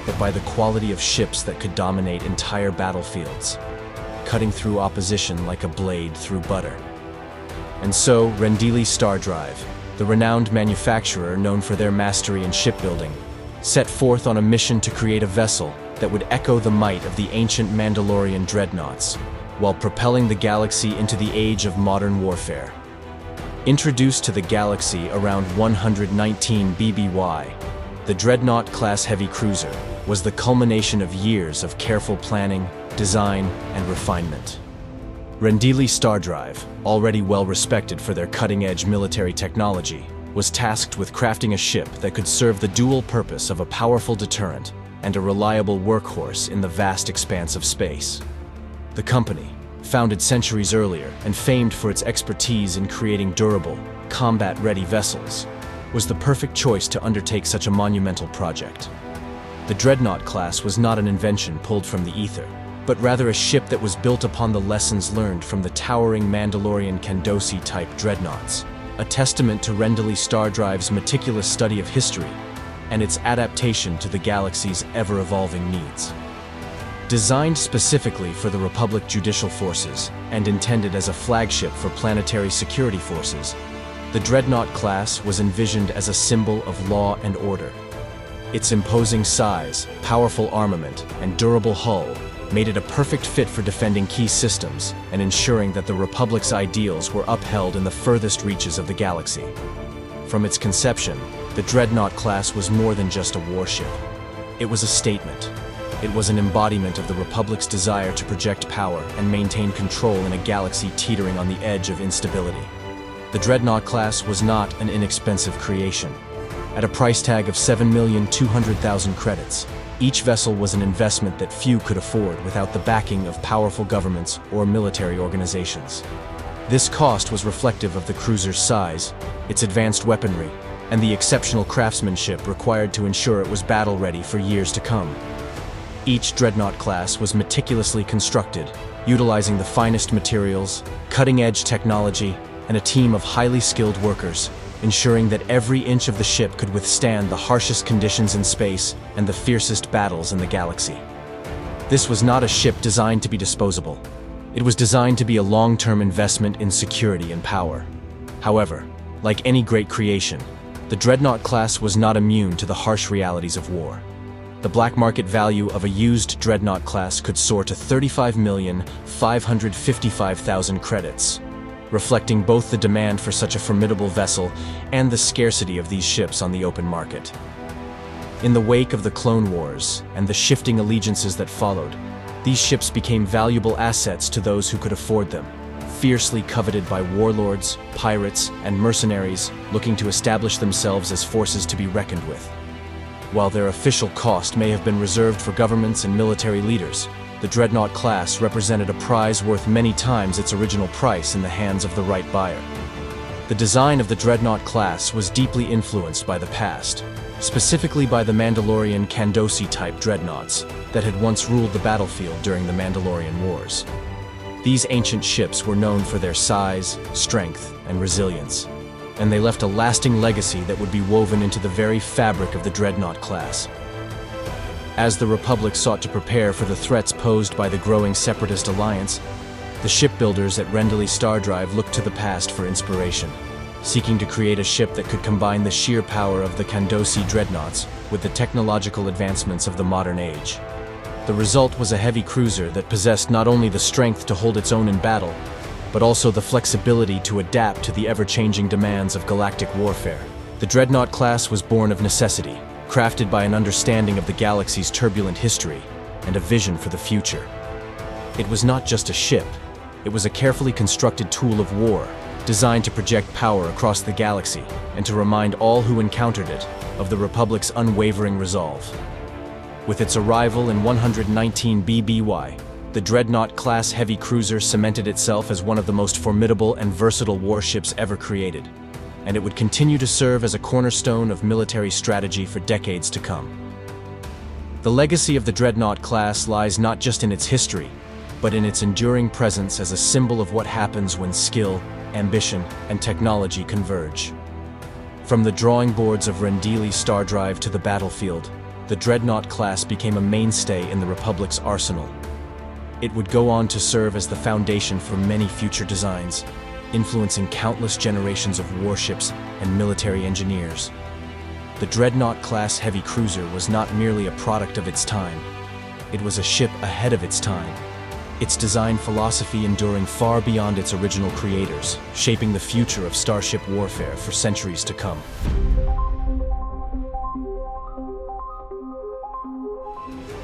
but by the quality of ships that could dominate entire battlefields, cutting through opposition like a blade through butter. And so, Rendili Stardrive, the renowned manufacturer known for their mastery in shipbuilding, set forth on a mission to create a vessel that would echo the might of the ancient Mandalorian dreadnoughts, while propelling the galaxy into the age of modern warfare. Introduced to the galaxy around 119 BBY, the Dreadnaught-class Heavy Cruiser was the culmination of years of careful planning, design, and refinement. Rendili Stardrive, already well respected for their cutting-edge military technology, was tasked with crafting a ship that could serve the dual purpose of a powerful deterrent and a reliable workhorse in the vast expanse of space. The company, founded centuries earlier and famed for its expertise in creating durable, combat-ready vessels, was the perfect choice to undertake such a monumental project. The Dreadnought class was not an invention pulled from the ether, but rather a ship that was built upon the lessons learned from the towering Mandalorian Kandosi-type dreadnoughts, a testament to Rendili Stardrive's meticulous study of history and its adaptation to the galaxy's ever-evolving needs. Designed specifically for the Republic Judicial Forces and intended as a flagship for planetary security forces, the Dreadnought class was envisioned as a symbol of law and order. Its imposing size, powerful armament, and durable hull made it a perfect fit for defending key systems and ensuring that the Republic's ideals were upheld in the furthest reaches of the galaxy. From its conception, the Dreadnought class was more than just a warship. It was a statement. It was an embodiment of the Republic's desire to project power and maintain control in a galaxy teetering on the edge of instability. The Dreadnought class was not an inexpensive creation. At a price tag of 7,200,000 credits, each vessel was an investment that few could afford without the backing of powerful governments or military organizations. This cost was reflective of the cruiser's size, its advanced weaponry, and the exceptional craftsmanship required to ensure it was battle-ready for years to come. Each Dreadnought class was meticulously constructed, utilizing the finest materials, cutting-edge technology, and a team of highly skilled workers, ensuring that every inch of the ship could withstand the harshest conditions in space and the fiercest battles in the galaxy. This was not a ship designed to be disposable. It was designed to be a long-term investment in security and power. However, like any great creation, The Dreadnought class was not immune to the harsh realities of war. The black market value of a used Dreadnought class could soar to 35,555,000 credits, reflecting both the demand for such a formidable vessel and the scarcity of these ships on the open market. In the wake of the Clone Wars and the shifting allegiances that followed, these ships became valuable assets to those who could afford them, fiercely coveted by warlords, pirates, and mercenaries looking to establish themselves as forces to be reckoned with. While their official cost may have been reserved for governments and military leaders, the Dreadnought class represented a prize worth many times its original price in the hands of the right buyer. The design of the Dreadnought class was deeply influenced by the past, specifically by the Mandalorian Candosi-type dreadnoughts that had once ruled the battlefield during the Mandalorian Wars. These ancient ships were known for their size, strength, and resilience, and they left a lasting legacy that would be woven into the very fabric of the Dreadnought class. As the Republic sought to prepare for the threats posed by the growing Separatist alliance, the shipbuilders at Rendley Star Drive looked to the past for inspiration, seeking to create a ship that could combine the sheer power of the Candosi dreadnoughts with the technological advancements of the modern age. The result was a heavy cruiser that possessed not only the strength to hold its own in battle, but also the flexibility to adapt to the ever-changing demands of galactic warfare. The Dreadnought class was born of necessity, crafted by an understanding of the galaxy's turbulent history and a vision for the future. It was not just a ship, it was a carefully constructed tool of war, designed to project power across the galaxy and to remind all who encountered it of the Republic's unwavering resolve. With its arrival in 119 BBY, the Dreadnought-class Heavy Cruiser cemented itself as one of the most formidable and versatile warships ever created, and it would continue to serve as a cornerstone of military strategy for decades to come. The legacy of the Dreadnought class lies not just in its history, but in its enduring presence as a symbol of what happens when skill, ambition, and technology converge. From the drawing boards of Rendley Star Drive to the battlefield, the Dreadnought class became a mainstay in the Republic's arsenal. It would go on to serve as the foundation for many future designs, influencing countless generations of warships and military engineers. The Dreadnought-class Heavy Cruiser was not merely a product of its time. It was a ship ahead of its time, its design philosophy enduring far beyond its original creators, shaping the future of starship warfare for centuries to come.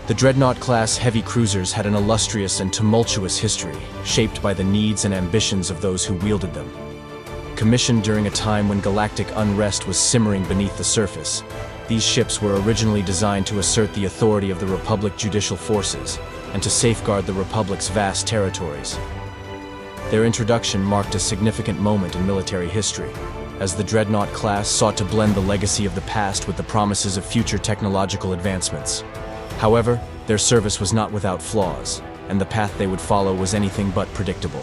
The Dreadnought-class Heavy Cruisers had an illustrious and tumultuous history, shaped by the needs and ambitions of those who wielded them. Commissioned during a time when galactic unrest was simmering beneath the surface, these ships were originally designed to assert the authority of the Republic judicial forces and to safeguard the Republic's vast territories. Their introduction marked a significant moment in military history, as the Dreadnought class sought to blend the legacy of the past with the promises of future technological advancements. However, their service was not without flaws, and the path they would follow was anything but predictable.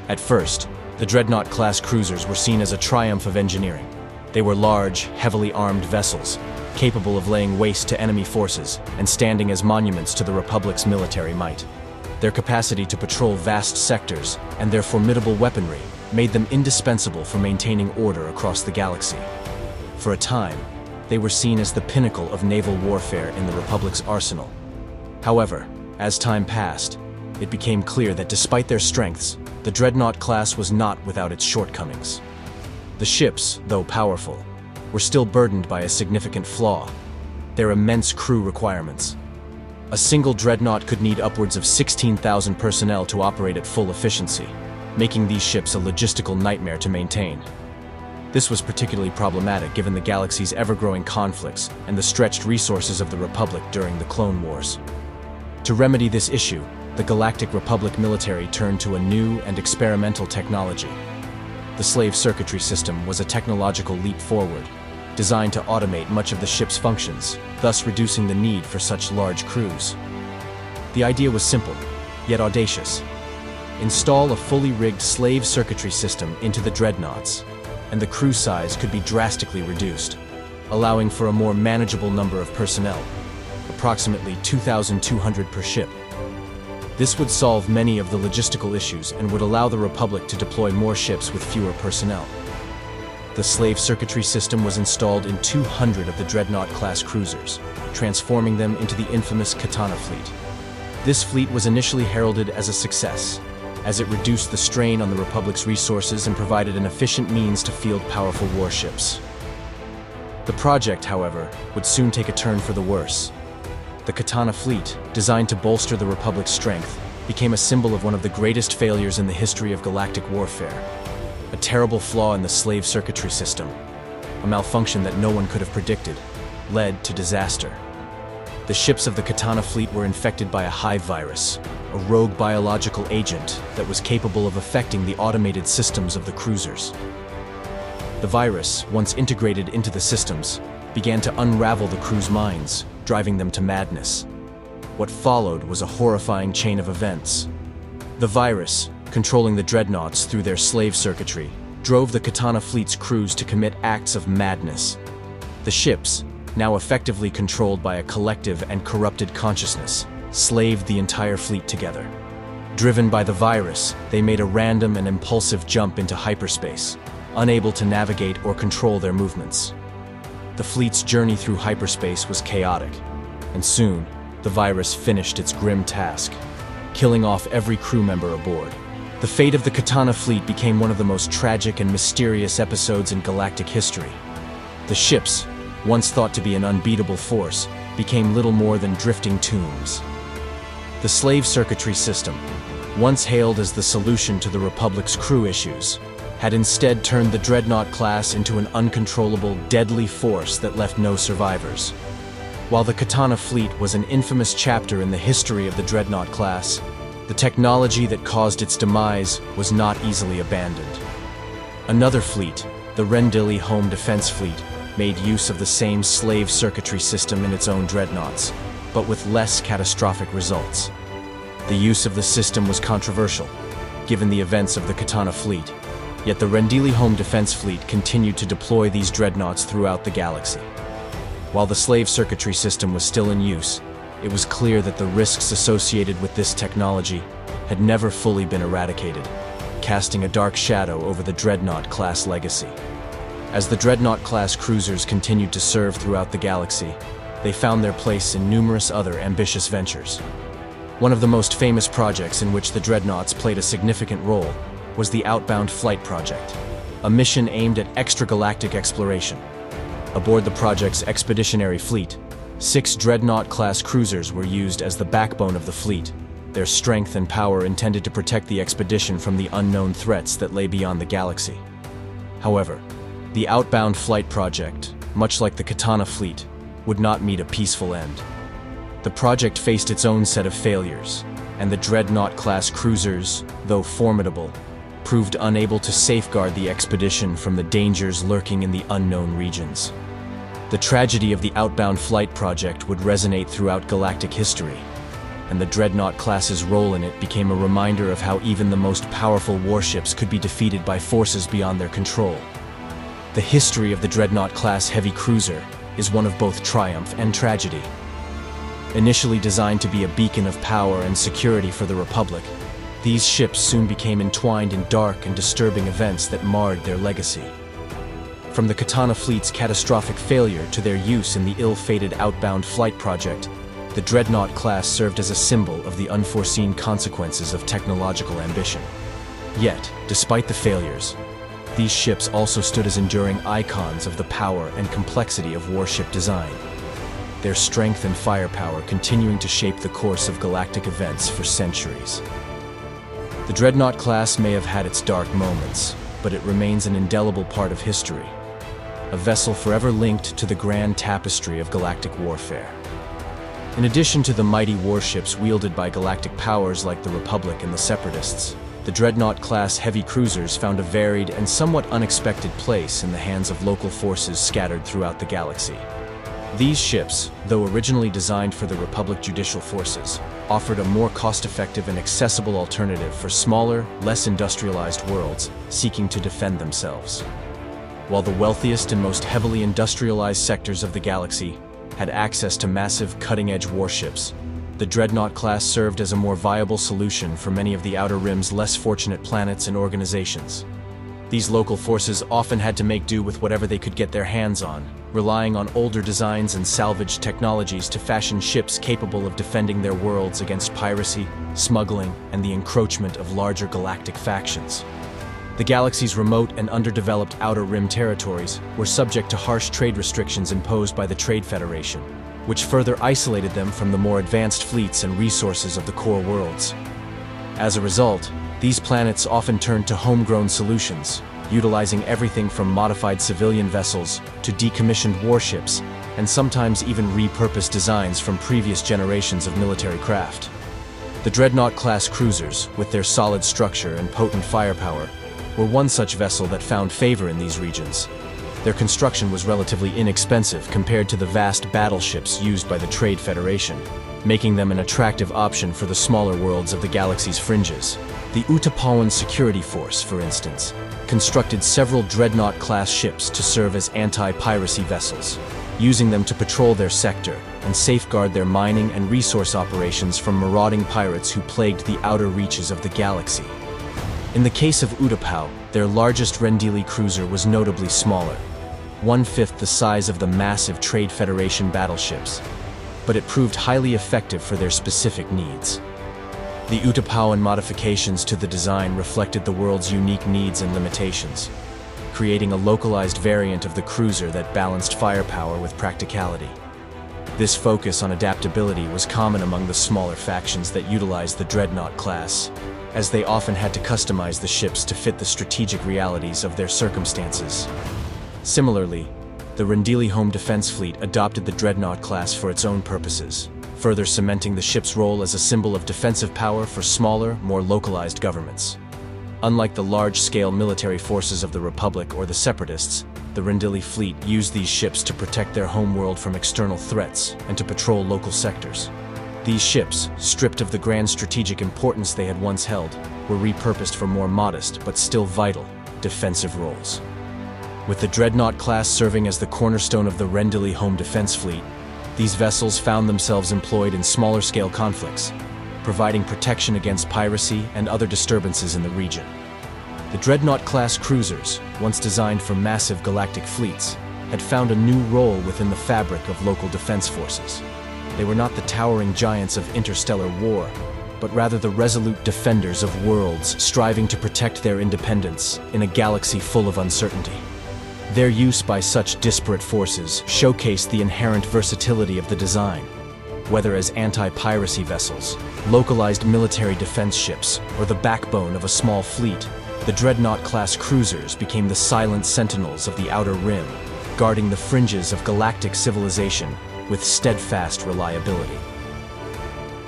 At first, the Dreadnought-class cruisers were seen as a triumph of engineering. They were large, heavily armed vessels, capable of laying waste to enemy forces and standing as monuments to the Republic's military might. Their capacity to patrol vast sectors and their formidable weaponry made them indispensable for maintaining order across the galaxy. For a time, they were seen as the pinnacle of naval warfare in the Republic's arsenal. However, as time passed, it became clear that despite their strengths, the Dreadnought class was not without its shortcomings. The ships, though powerful, were still burdened by a significant flaw: their immense crew requirements. A single dreadnought could need upwards of 16,000 personnel to operate at full efficiency, making these ships a logistical nightmare to maintain. This was particularly problematic given the galaxy's ever-growing conflicts and the stretched resources of the Republic during the Clone Wars. To remedy this issue, the Galactic Republic military turned to a new and experimental technology. The slave circuitry system was a technological leap forward, designed to automate much of the ship's functions, thus reducing the need for such large crews. The idea was simple, yet audacious. Install a fully rigged slave circuitry system into the dreadnoughts, and the crew size could be drastically reduced, allowing for a more manageable number of personnel, approximately 2,200 per ship. This would solve many of the logistical issues and would allow the Republic to deploy more ships with fewer personnel. The slave circuitry system was installed in 200 of the Dreadnaught-class cruisers, transforming them into the infamous Katana fleet. This fleet was initially heralded as a success, as it reduced the strain on the Republic's resources and provided an efficient means to field powerful warships. The project, however, would soon take a turn for the worse. The Katana fleet, designed to bolster the Republic's strength, became a symbol of one of the greatest failures in the history of galactic warfare. A terrible flaw in the slave circuitry system, a malfunction that no one could have predicted, led to disaster. The ships of the Katana fleet were infected by a hive virus, a rogue biological agent that was capable of affecting the automated systems of the cruisers. The virus, once integrated into the systems, began to unravel the crew's minds, driving them to madness. What followed was a horrifying chain of events. The virus, controlling the dreadnoughts through their slave circuitry, drove the Katana fleet's crews to commit acts of madness. The ships, now effectively controlled by a collective and corrupted consciousness, slaved the entire fleet together. Driven by the virus, they made a random and impulsive jump into hyperspace, unable to navigate or control their movements. The fleet's journey through hyperspace was chaotic, and soon, the virus finished its grim task, killing off every crew member aboard. The fate of the Katana fleet became one of the most tragic and mysterious episodes in galactic history. The ships, once thought to be an unbeatable force, became little more than drifting tombs. The slave circuitry system, once hailed as the solution to the Republic's crew issues, had instead turned the Dreadnought class into an uncontrollable, deadly force that left no survivors. While the Katana fleet was an infamous chapter in the history of the Dreadnought class, the technology that caused its demise was not easily abandoned. Another fleet, the Rendili Home Defense Fleet, made use of the same slave circuitry system in its own dreadnoughts, but with less catastrophic results. The use of the system was controversial, given the events of the Katana fleet, yet the Rendili Home Defense Fleet continued to deploy these dreadnoughts throughout the galaxy. While the slave circuitry system was still in use, it was clear that the risks associated with this technology had never fully been eradicated, casting a dark shadow over the Dreadnaught-class legacy. As the Dreadnaught-class cruisers continued to serve throughout the galaxy, they found their place in numerous other ambitious ventures. One of the most famous projects in which the Dreadnaughts played a significant role was the Outbound Flight Project, a mission aimed at extragalactic exploration. Aboard the project's expeditionary fleet, 6 Dreadnaught-class cruisers were used as the backbone of the fleet, their strength and power intended to protect the expedition from the unknown threats that lay beyond the galaxy. However, the Outbound Flight Project, much like the Katana fleet, would not meet a peaceful end. The project faced its own set of failures, and the Dreadnaught-class cruisers, though formidable, proved unable to safeguard the expedition from the dangers lurking in the unknown regions. The tragedy of the Outbound Flight Project would resonate throughout galactic history, and the Dreadnaught-class's role in it became a reminder of how even the most powerful warships could be defeated by forces beyond their control. The history of the Dreadnaught-class Heavy Cruiser is one of both triumph and tragedy. Initially designed to be a beacon of power and security for the Republic, these ships soon became entwined in dark and disturbing events that marred their legacy. From the Katana fleet's catastrophic failure to their use in the ill-fated Outbound Flight Project, the Dreadnought class served as a symbol of the unforeseen consequences of technological ambition. Yet, despite the failures, these ships also stood as enduring icons of the power and complexity of warship design, their strength and firepower continuing to shape the course of galactic events for centuries. The Dreadnought class may have had its dark moments, but it remains an indelible part of history, a vessel forever linked to the grand tapestry of galactic warfare. In addition to the mighty warships wielded by galactic powers like the Republic and the Separatists, the Dreadnaught-class heavy cruisers found a varied and somewhat unexpected place in the hands of local forces scattered throughout the galaxy. These ships, though originally designed for the Republic judicial forces, offered a more cost-effective and accessible alternative for smaller, less industrialized worlds seeking to defend themselves. While the wealthiest and most heavily industrialized sectors of the galaxy had access to massive, cutting-edge warships, the Dreadnought class served as a more viable solution for many of the Outer Rim's less fortunate planets and organizations. These local forces often had to make do with whatever they could get their hands on, relying on older designs and salvaged technologies to fashion ships capable of defending their worlds against piracy, smuggling, and the encroachment of larger galactic factions. The galaxy's remote and underdeveloped outer rim territories were subject to harsh trade restrictions imposed by the Trade Federation, which further isolated them from the more advanced fleets and resources of the core worlds. As a result, these planets often turned to homegrown solutions, utilizing everything from modified civilian vessels to decommissioned warships, and sometimes even repurposed designs from previous generations of military craft. The Dreadnaught-class cruisers, with their solid structure and potent firepower, were one such vessel that found favor in these regions. Their construction was relatively inexpensive compared to the vast battleships used by the Trade Federation, making them an attractive option for the smaller worlds of the galaxy's fringes. The Utapawan Security Force, for instance, constructed several Dreadnaught-class ships to serve as anti-piracy vessels, using them to patrol their sector and safeguard their mining and resource operations from marauding pirates who plagued the outer reaches of the galaxy. In the case of Utapau, their largest Rendili cruiser was notably smaller, 1/5 the size of the massive Trade Federation battleships, but it proved highly effective for their specific needs. The Utapawan modifications to the design reflected the world's unique needs and limitations, creating a localized variant of the cruiser that balanced firepower with practicality. This focus on adaptability was common among the smaller factions that utilized the Dreadnought class, as they often had to customize the ships to fit the strategic realities of their circumstances. Similarly, the Rendili Home Defense Fleet adopted the Dreadnought class for its own purposes, further cementing the ship's role as a symbol of defensive power for smaller, more localized governments. Unlike the large-scale military forces of the Republic or the Separatists, the Rendili fleet used these ships to protect their homeworld from external threats and to patrol local sectors. These ships, stripped of the grand strategic importance they had once held, were repurposed for more modest but still vital defensive roles. With the Dreadnought class serving as the cornerstone of the Rendili Home Defense Fleet, these vessels found themselves employed in smaller-scale conflicts, providing protection against piracy and other disturbances in the region. The Dreadnought-class cruisers, once designed for massive galactic fleets, had found a new role within the fabric of local defense forces. They were not the towering giants of interstellar war, but rather the resolute defenders of worlds striving to protect their independence in a galaxy full of uncertainty. Their use by such disparate forces showcased the inherent versatility of the design. Whether as anti-piracy vessels, localized military defense ships, or the backbone of a small fleet, the Dreadnought-class cruisers became the silent sentinels of the Outer Rim, guarding the fringes of galactic civilization with steadfast reliability.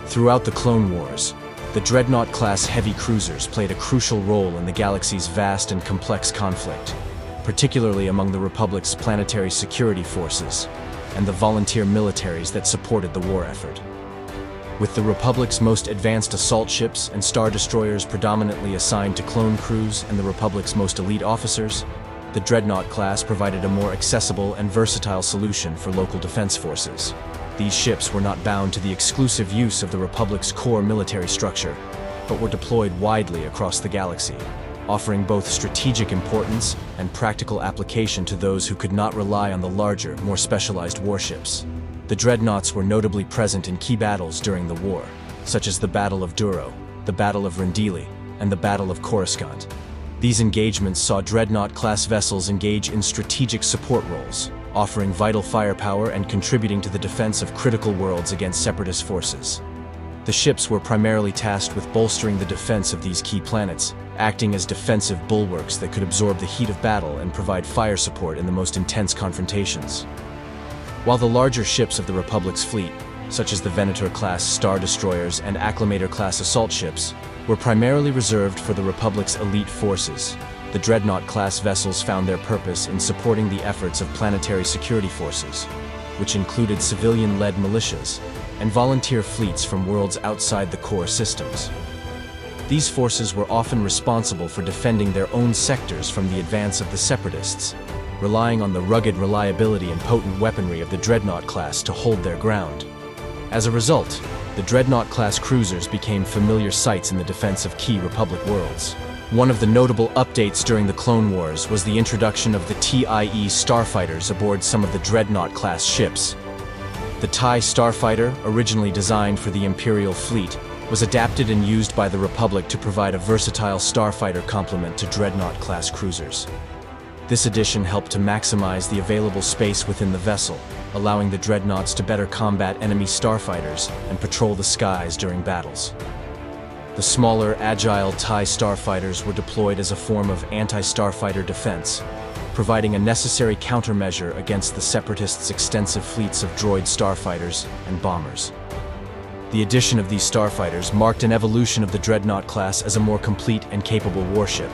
Throughout the Clone Wars, the Dreadnought-class heavy cruisers played a crucial role in the galaxy's vast and complex conflict, particularly among the Republic's planetary security forces and the volunteer militaries that supported the war effort. With the Republic's most advanced assault ships and star destroyers predominantly assigned to clone crews and the Republic's most elite officers, the Dreadnought class provided a more accessible and versatile solution for local defense forces. These ships were not bound to the exclusive use of the Republic's core military structure, but were deployed widely across the galaxy, offering both strategic importance and practical application to those who could not rely on the larger, more specialized warships. The Dreadnoughts were notably present in key battles during the war, such as the Battle of Duro, the Battle of Rendili, and the Battle of Coruscant. These engagements saw Dreadnought-class vessels engage in strategic support roles, offering vital firepower and contributing to the defense of critical worlds against Separatist forces. The ships were primarily tasked with bolstering the defense of these key planets, acting as defensive bulwarks that could absorb the heat of battle and provide fire support in the most intense confrontations. While the larger ships of the Republic's fleet, such as the Venator-class star destroyers and Acclamator-class assault ships, were primarily reserved for the Republic's elite forces, the Dreadnought-class vessels found their purpose in supporting the efforts of planetary security forces, which included civilian-led militias and volunteer fleets from worlds outside the core systems. These forces were often responsible for defending their own sectors from the advance of the Separatists, relying on the rugged reliability and potent weaponry of the Dreadnought class to hold their ground. As a result, the Dreadnought class cruisers became familiar sights in the defense of key Republic worlds. One of the notable updates during the Clone Wars was the introduction of the TIE starfighters aboard some of the Dreadnaught-class ships. The TIE starfighter, originally designed for the Imperial fleet, was adapted and used by the Republic to provide a versatile starfighter complement to Dreadnaught-class cruisers. This addition helped to maximize the available space within the vessel, allowing the Dreadnaughts to better combat enemy starfighters and patrol the skies during battles. The smaller, agile TIE starfighters were deployed as a form of anti-starfighter defense, providing a necessary countermeasure against the Separatists' extensive fleets of droid starfighters and bombers. The addition of these starfighters marked an evolution of the Dreadnought class as a more complete and capable warship,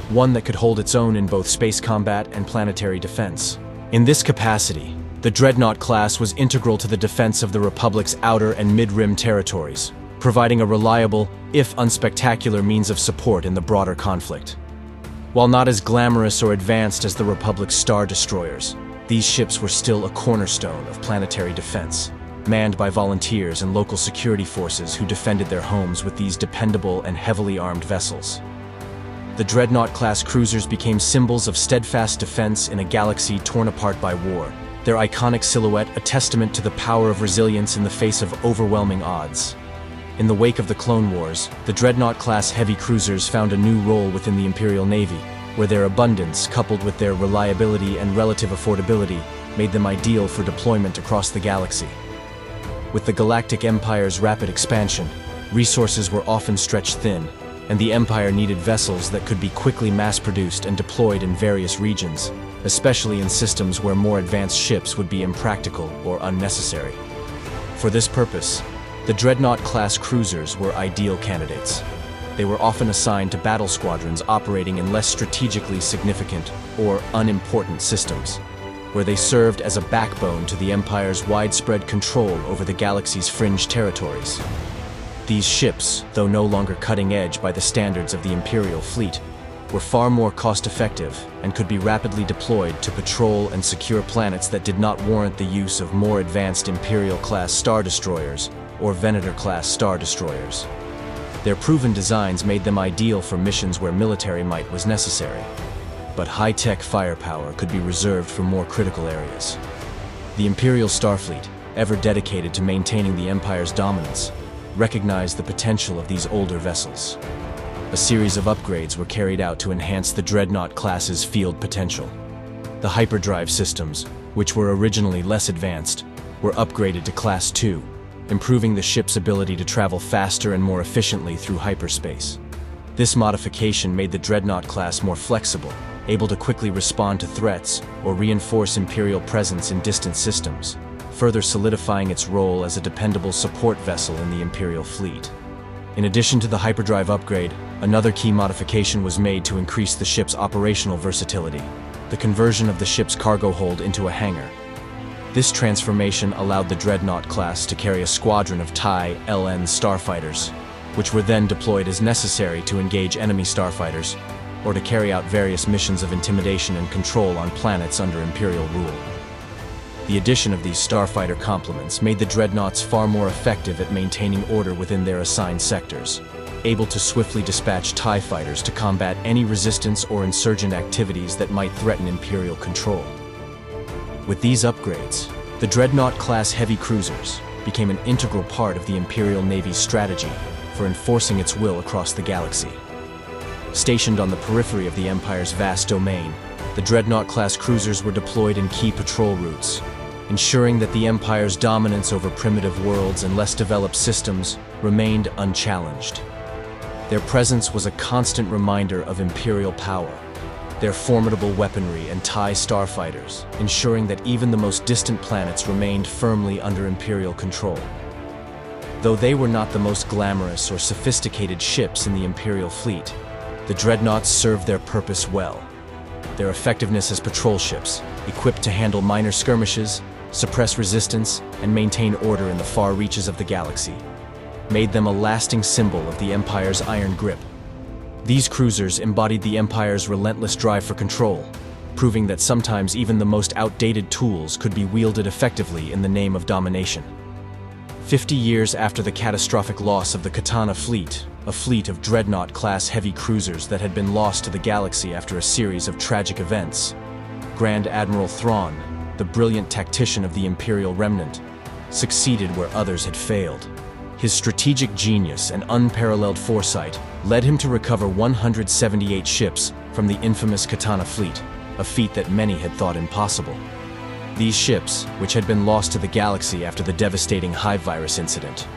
one that could hold its own in both space combat and planetary defense. In this capacity, the Dreadnought class was integral to the defense of the Republic's outer and mid-rim territories, providing a reliable, if unspectacular, means of support in the broader conflict. While not as glamorous or advanced as the Republic's Star Destroyers, these ships were still a cornerstone of planetary defense, manned by volunteers and local security forces who defended their homes with these dependable and heavily armed vessels. The Dreadnought-class cruisers became symbols of steadfast defense in a galaxy torn apart by war, their iconic silhouette a testament to the power of resilience in the face of overwhelming odds. In the wake of the Clone Wars, the Dreadnought-class heavy cruisers found a new role within the Imperial Navy, where their abundance, coupled with their reliability and relative affordability, made them ideal for deployment across the galaxy. With the Galactic Empire's rapid expansion, resources were often stretched thin, and the Empire needed vessels that could be quickly mass-produced and deployed in various regions, especially in systems where more advanced ships would be impractical or unnecessary. For this purpose, the Dreadnought-class cruisers were ideal candidates. They were often assigned to battle squadrons operating in less strategically significant or unimportant systems, where they served as a backbone to the Empire's widespread control over the galaxy's fringe territories. These ships, though no longer cutting-edge by the standards of the Imperial fleet, were far more cost-effective and could be rapidly deployed to patrol and secure planets that did not warrant the use of more advanced Imperial-class Star Destroyers or Venator-class Star Destroyers. Their proven designs made them ideal for missions where military might was necessary, but high-tech firepower could be reserved for more critical areas. The Imperial Starfleet, ever dedicated to maintaining the Empire's dominance, recognized the potential of these older vessels. A series of upgrades were carried out to enhance the Dreadnought class's field potential. The hyperdrive systems, which were originally less advanced, were upgraded to Class 2, improving the ship's ability to travel faster and more efficiently through hyperspace. This modification made the Dreadnought class more flexible, able to quickly respond to threats or reinforce Imperial presence in distant systems, further solidifying its role as a dependable support vessel in the Imperial fleet. In addition to the hyperdrive upgrade, another key modification was made to increase the ship's operational versatility: the conversion of the ship's cargo hold into a hangar. This transformation allowed the Dreadnought class to carry a squadron of TIE LN starfighters, which were then deployed as necessary to engage enemy starfighters, or to carry out various missions of intimidation and control on planets under Imperial rule. The addition of these starfighter complements made the Dreadnoughts far more effective at maintaining order within their assigned sectors, able to swiftly dispatch TIE fighters to combat any resistance or insurgent activities that might threaten Imperial control. With these upgrades, the Dreadnought-class heavy cruisers became an integral part of the Imperial Navy's strategy for enforcing its will across the galaxy. Stationed on the periphery of the Empire's vast domain, the Dreadnought-class cruisers were deployed in key patrol routes, ensuring that the Empire's dominance over primitive worlds and less developed systems remained unchallenged. Their presence was a constant reminder of Imperial power, their formidable weaponry and TIE starfighters, ensuring that even the most distant planets remained firmly under Imperial control. Though they were not the most glamorous or sophisticated ships in the Imperial fleet, the Dreadnoughts served their purpose well. Their effectiveness as patrol ships, equipped to handle minor skirmishes, suppress resistance, and maintain order in the far reaches of the galaxy, made them a lasting symbol of the Empire's iron grip. These cruisers embodied the Empire's relentless drive for control, proving that sometimes even the most outdated tools could be wielded effectively in the name of domination. 50 years after the catastrophic loss of the Katana fleet, a fleet of Dreadnaught-class heavy cruisers that had been lost to the galaxy after a series of tragic events. Grand Admiral Thrawn, the brilliant tactician of the Imperial Remnant, succeeded where others had failed. His strategic genius and unparalleled foresight led him to recover 178 ships from the infamous Katana fleet, a feat that many had thought impossible. These ships, which had been lost to the galaxy after the devastating hive virus incident,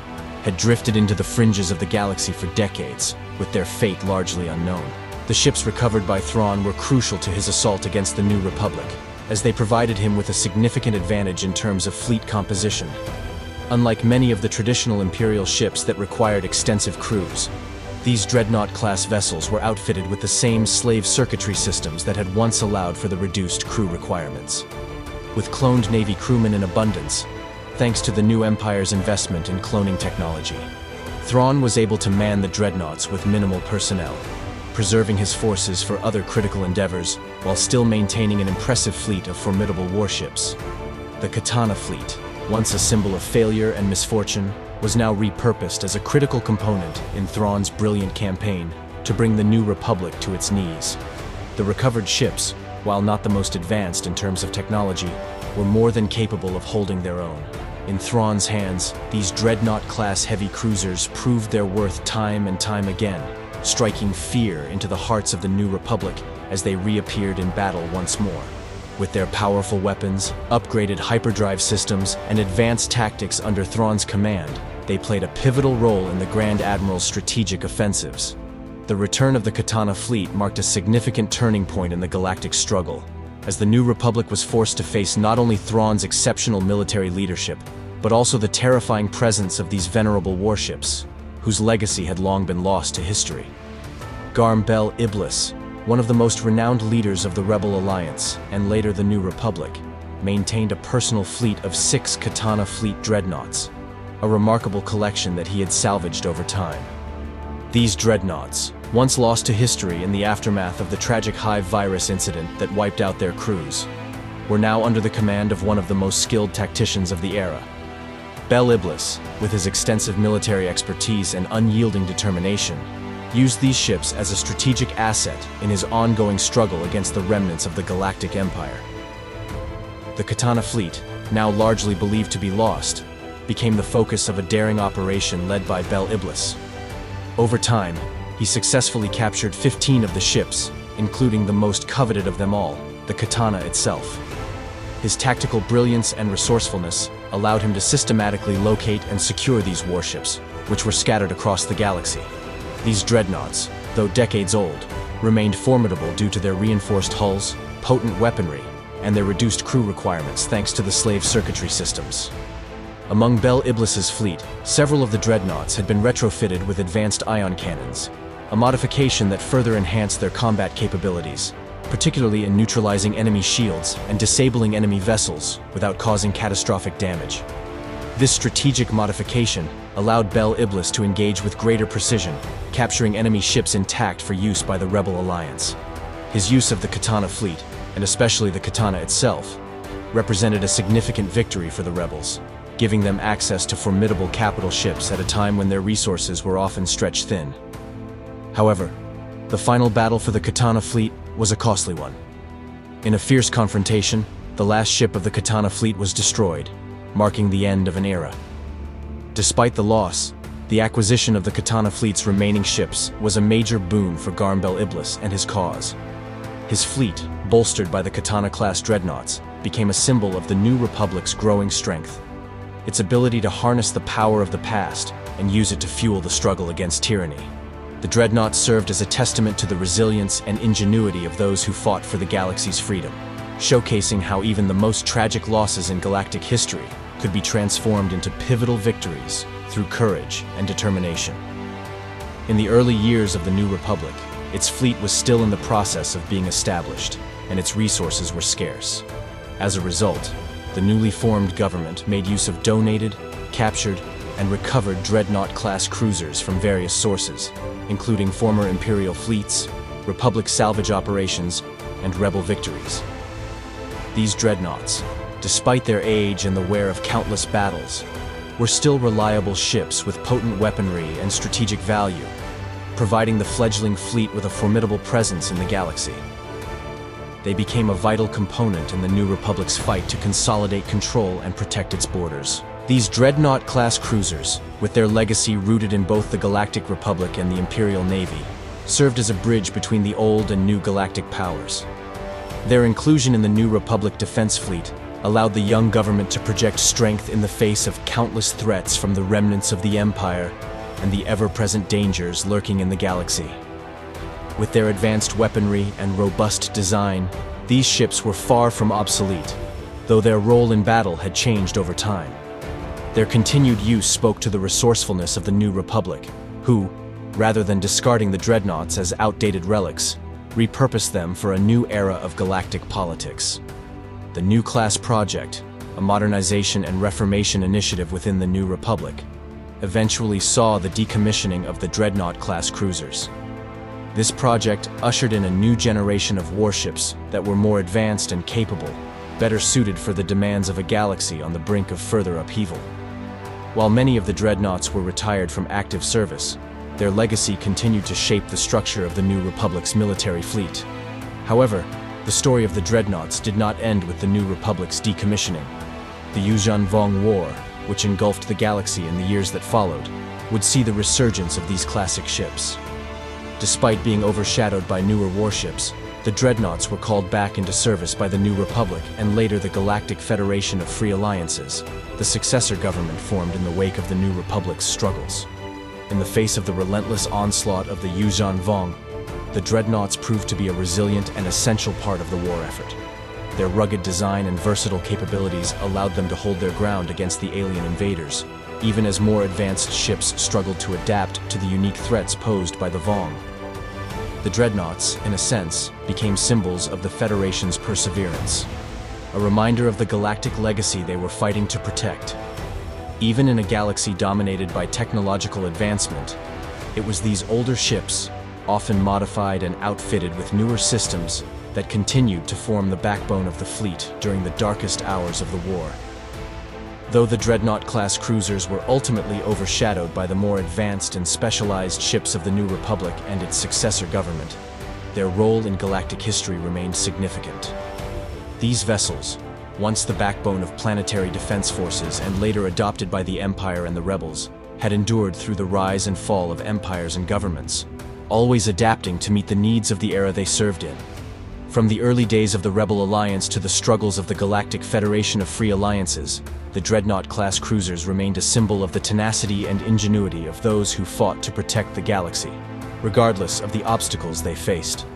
had drifted into the fringes of the galaxy for decades, with their fate largely unknown. The ships recovered by Thrawn were crucial to his assault against the New Republic, as they provided him with a significant advantage in terms of fleet composition. Unlike many of the traditional Imperial ships that required extensive crews, these Dreadnought-class vessels were outfitted with the same slave circuitry systems that had once allowed for the reduced crew requirements. With cloned Navy crewmen in abundance, thanks to the new Empire's investment in cloning technology, Thrawn was able to man the Dreadnoughts with minimal personnel, preserving his forces for other critical endeavors while still maintaining an impressive fleet of formidable warships. The Katana fleet, once a symbol of failure and misfortune, was now repurposed as a critical component in Thrawn's brilliant campaign to bring the New Republic to its knees. The recovered ships, while not the most advanced in terms of technology, were more than capable of holding their own. In Thrawn's hands, these Dreadnought-class heavy cruisers proved their worth time and time again, striking fear into the hearts of the New Republic as they reappeared in battle once more. With their powerful weapons, upgraded hyperdrive systems, and advanced tactics under Thrawn's command, they played a pivotal role in the Grand Admiral's strategic offensives. The return of the Katana fleet marked a significant turning point in the galactic struggle, as the New Republic was forced to face not only Thrawn's exceptional military leadership, but also the terrifying presence of these venerable warships, whose legacy had long been lost to history. Garm Bel Iblis, one of the most renowned leaders of the Rebel Alliance, and later the New Republic, maintained a personal fleet of 6 Katana fleet dreadnoughts, a remarkable collection that he had salvaged over time. These dreadnoughts, once lost to history in the aftermath of the tragic hive virus incident that wiped out their crews, were now under the command of one of the most skilled tacticians of the era. Bel Iblis, with his extensive military expertise and unyielding determination, used these ships as a strategic asset in his ongoing struggle against the remnants of the Galactic Empire. The Katana fleet, now largely believed to be lost, became the focus of a daring operation led by Bel Iblis. Over time, he successfully captured 15 of the ships, including the most coveted of them all, the Katana itself. His tactical brilliance and resourcefulness allowed him to systematically locate and secure these warships, which were scattered across the galaxy. These dreadnoughts, though decades old, remained formidable due to their reinforced hulls, potent weaponry, and their reduced crew requirements thanks to the slave circuitry systems. Among Bel Iblis's fleet, several of the dreadnoughts had been retrofitted with advanced ion cannons, a modification that further enhanced their combat capabilities, particularly in neutralizing enemy shields and disabling enemy vessels without causing catastrophic damage. This strategic modification allowed Bel Iblis to engage with greater precision, capturing enemy ships intact for use by the Rebel Alliance. His use of the Katana fleet, and especially the Katana itself, represented a significant victory for the Rebels, giving them access to formidable capital ships at a time when their resources were often stretched thin. However, the final battle for the Katana fleet was a costly one. In a fierce confrontation, the last ship of the Katana fleet was destroyed, marking the end of an era. Despite the loss, the acquisition of the Katana fleet's remaining ships was a major boon for Garm Bel Iblis and his cause. His fleet, bolstered by the Katana-class dreadnoughts, became a symbol of the New Republic's growing strength. Its ability to harness the power of the past and use it to fuel the struggle against tyranny. The dreadnoughts served as a testament to the resilience and ingenuity of those who fought for the galaxy's freedom, showcasing how even the most tragic losses in galactic history could be transformed into pivotal victories through courage and determination. In the early years of the New Republic, its fleet was still in the process of being established, and its resources were scarce. As a result, the newly formed government made use of donated, captured, and recovered Dreadnought-class cruisers from various sources, including former Imperial fleets, Republic salvage operations, and Rebel victories. These dreadnoughts, despite their age and the wear of countless battles, were still reliable ships with potent weaponry and strategic value, providing the fledgling fleet with a formidable presence in the galaxy. They became a vital component in the New Republic's fight to consolidate control and protect its borders. These Dreadnaught-class cruisers, with their legacy rooted in both the Galactic Republic and the Imperial Navy, served as a bridge between the old and new galactic powers. Their inclusion in the New Republic defense fleet allowed the young government to project strength in the face of countless threats from the remnants of the Empire and the ever-present dangers lurking in the galaxy. With their advanced weaponry and robust design, these ships were far from obsolete, though their role in battle had changed over time. Their continued use spoke to the resourcefulness of the New Republic, who, rather than discarding the dreadnoughts as outdated relics, repurposed them for a new era of galactic politics. The New Class Project, a modernization and reformation initiative within the New Republic, eventually saw the decommissioning of the Dreadnaught-class cruisers. This project ushered in a new generation of warships that were more advanced and capable, better suited for the demands of a galaxy on the brink of further upheaval. While many of the dreadnoughts were retired from active service, their legacy continued to shape the structure of the New Republic's military fleet. However, the story of the dreadnoughts did not end with the New Republic's decommissioning. The Yuuzhan Vong War, which engulfed the galaxy in the years that followed, would see the resurgence of these classic ships. Despite being overshadowed by newer warships, the dreadnoughts were called back into service by the New Republic and later the Galactic Federation of Free Alliances, the successor government formed in the wake of the New Republic's struggles. In the face of the relentless onslaught of the Yuuzhan Vong, the dreadnoughts proved to be a resilient and essential part of the war effort. Their rugged design and versatile capabilities allowed them to hold their ground against the alien invaders, even as more advanced ships struggled to adapt to the unique threats posed by the Vong. The dreadnoughts, in a sense, became symbols of the Federation's perseverance, a reminder of the galactic legacy they were fighting to protect. Even in a galaxy dominated by technological advancement, it was these older ships, often modified and outfitted with newer systems, that continued to form the backbone of the fleet during the darkest hours of the war. Though the Dreadnaught-class cruisers were ultimately overshadowed by the more advanced and specialized ships of the New Republic and its successor government, their role in galactic history remained significant. These vessels, once the backbone of planetary defense forces and later adopted by the Empire and the Rebels, had endured through the rise and fall of empires and governments, always adapting to meet the needs of the era they served in. From the early days of the Rebel Alliance to the struggles of the Galactic Federation of Free Alliances, the Dreadnaught-class cruisers remained a symbol of the tenacity and ingenuity of those who fought to protect the galaxy, regardless of the obstacles they faced.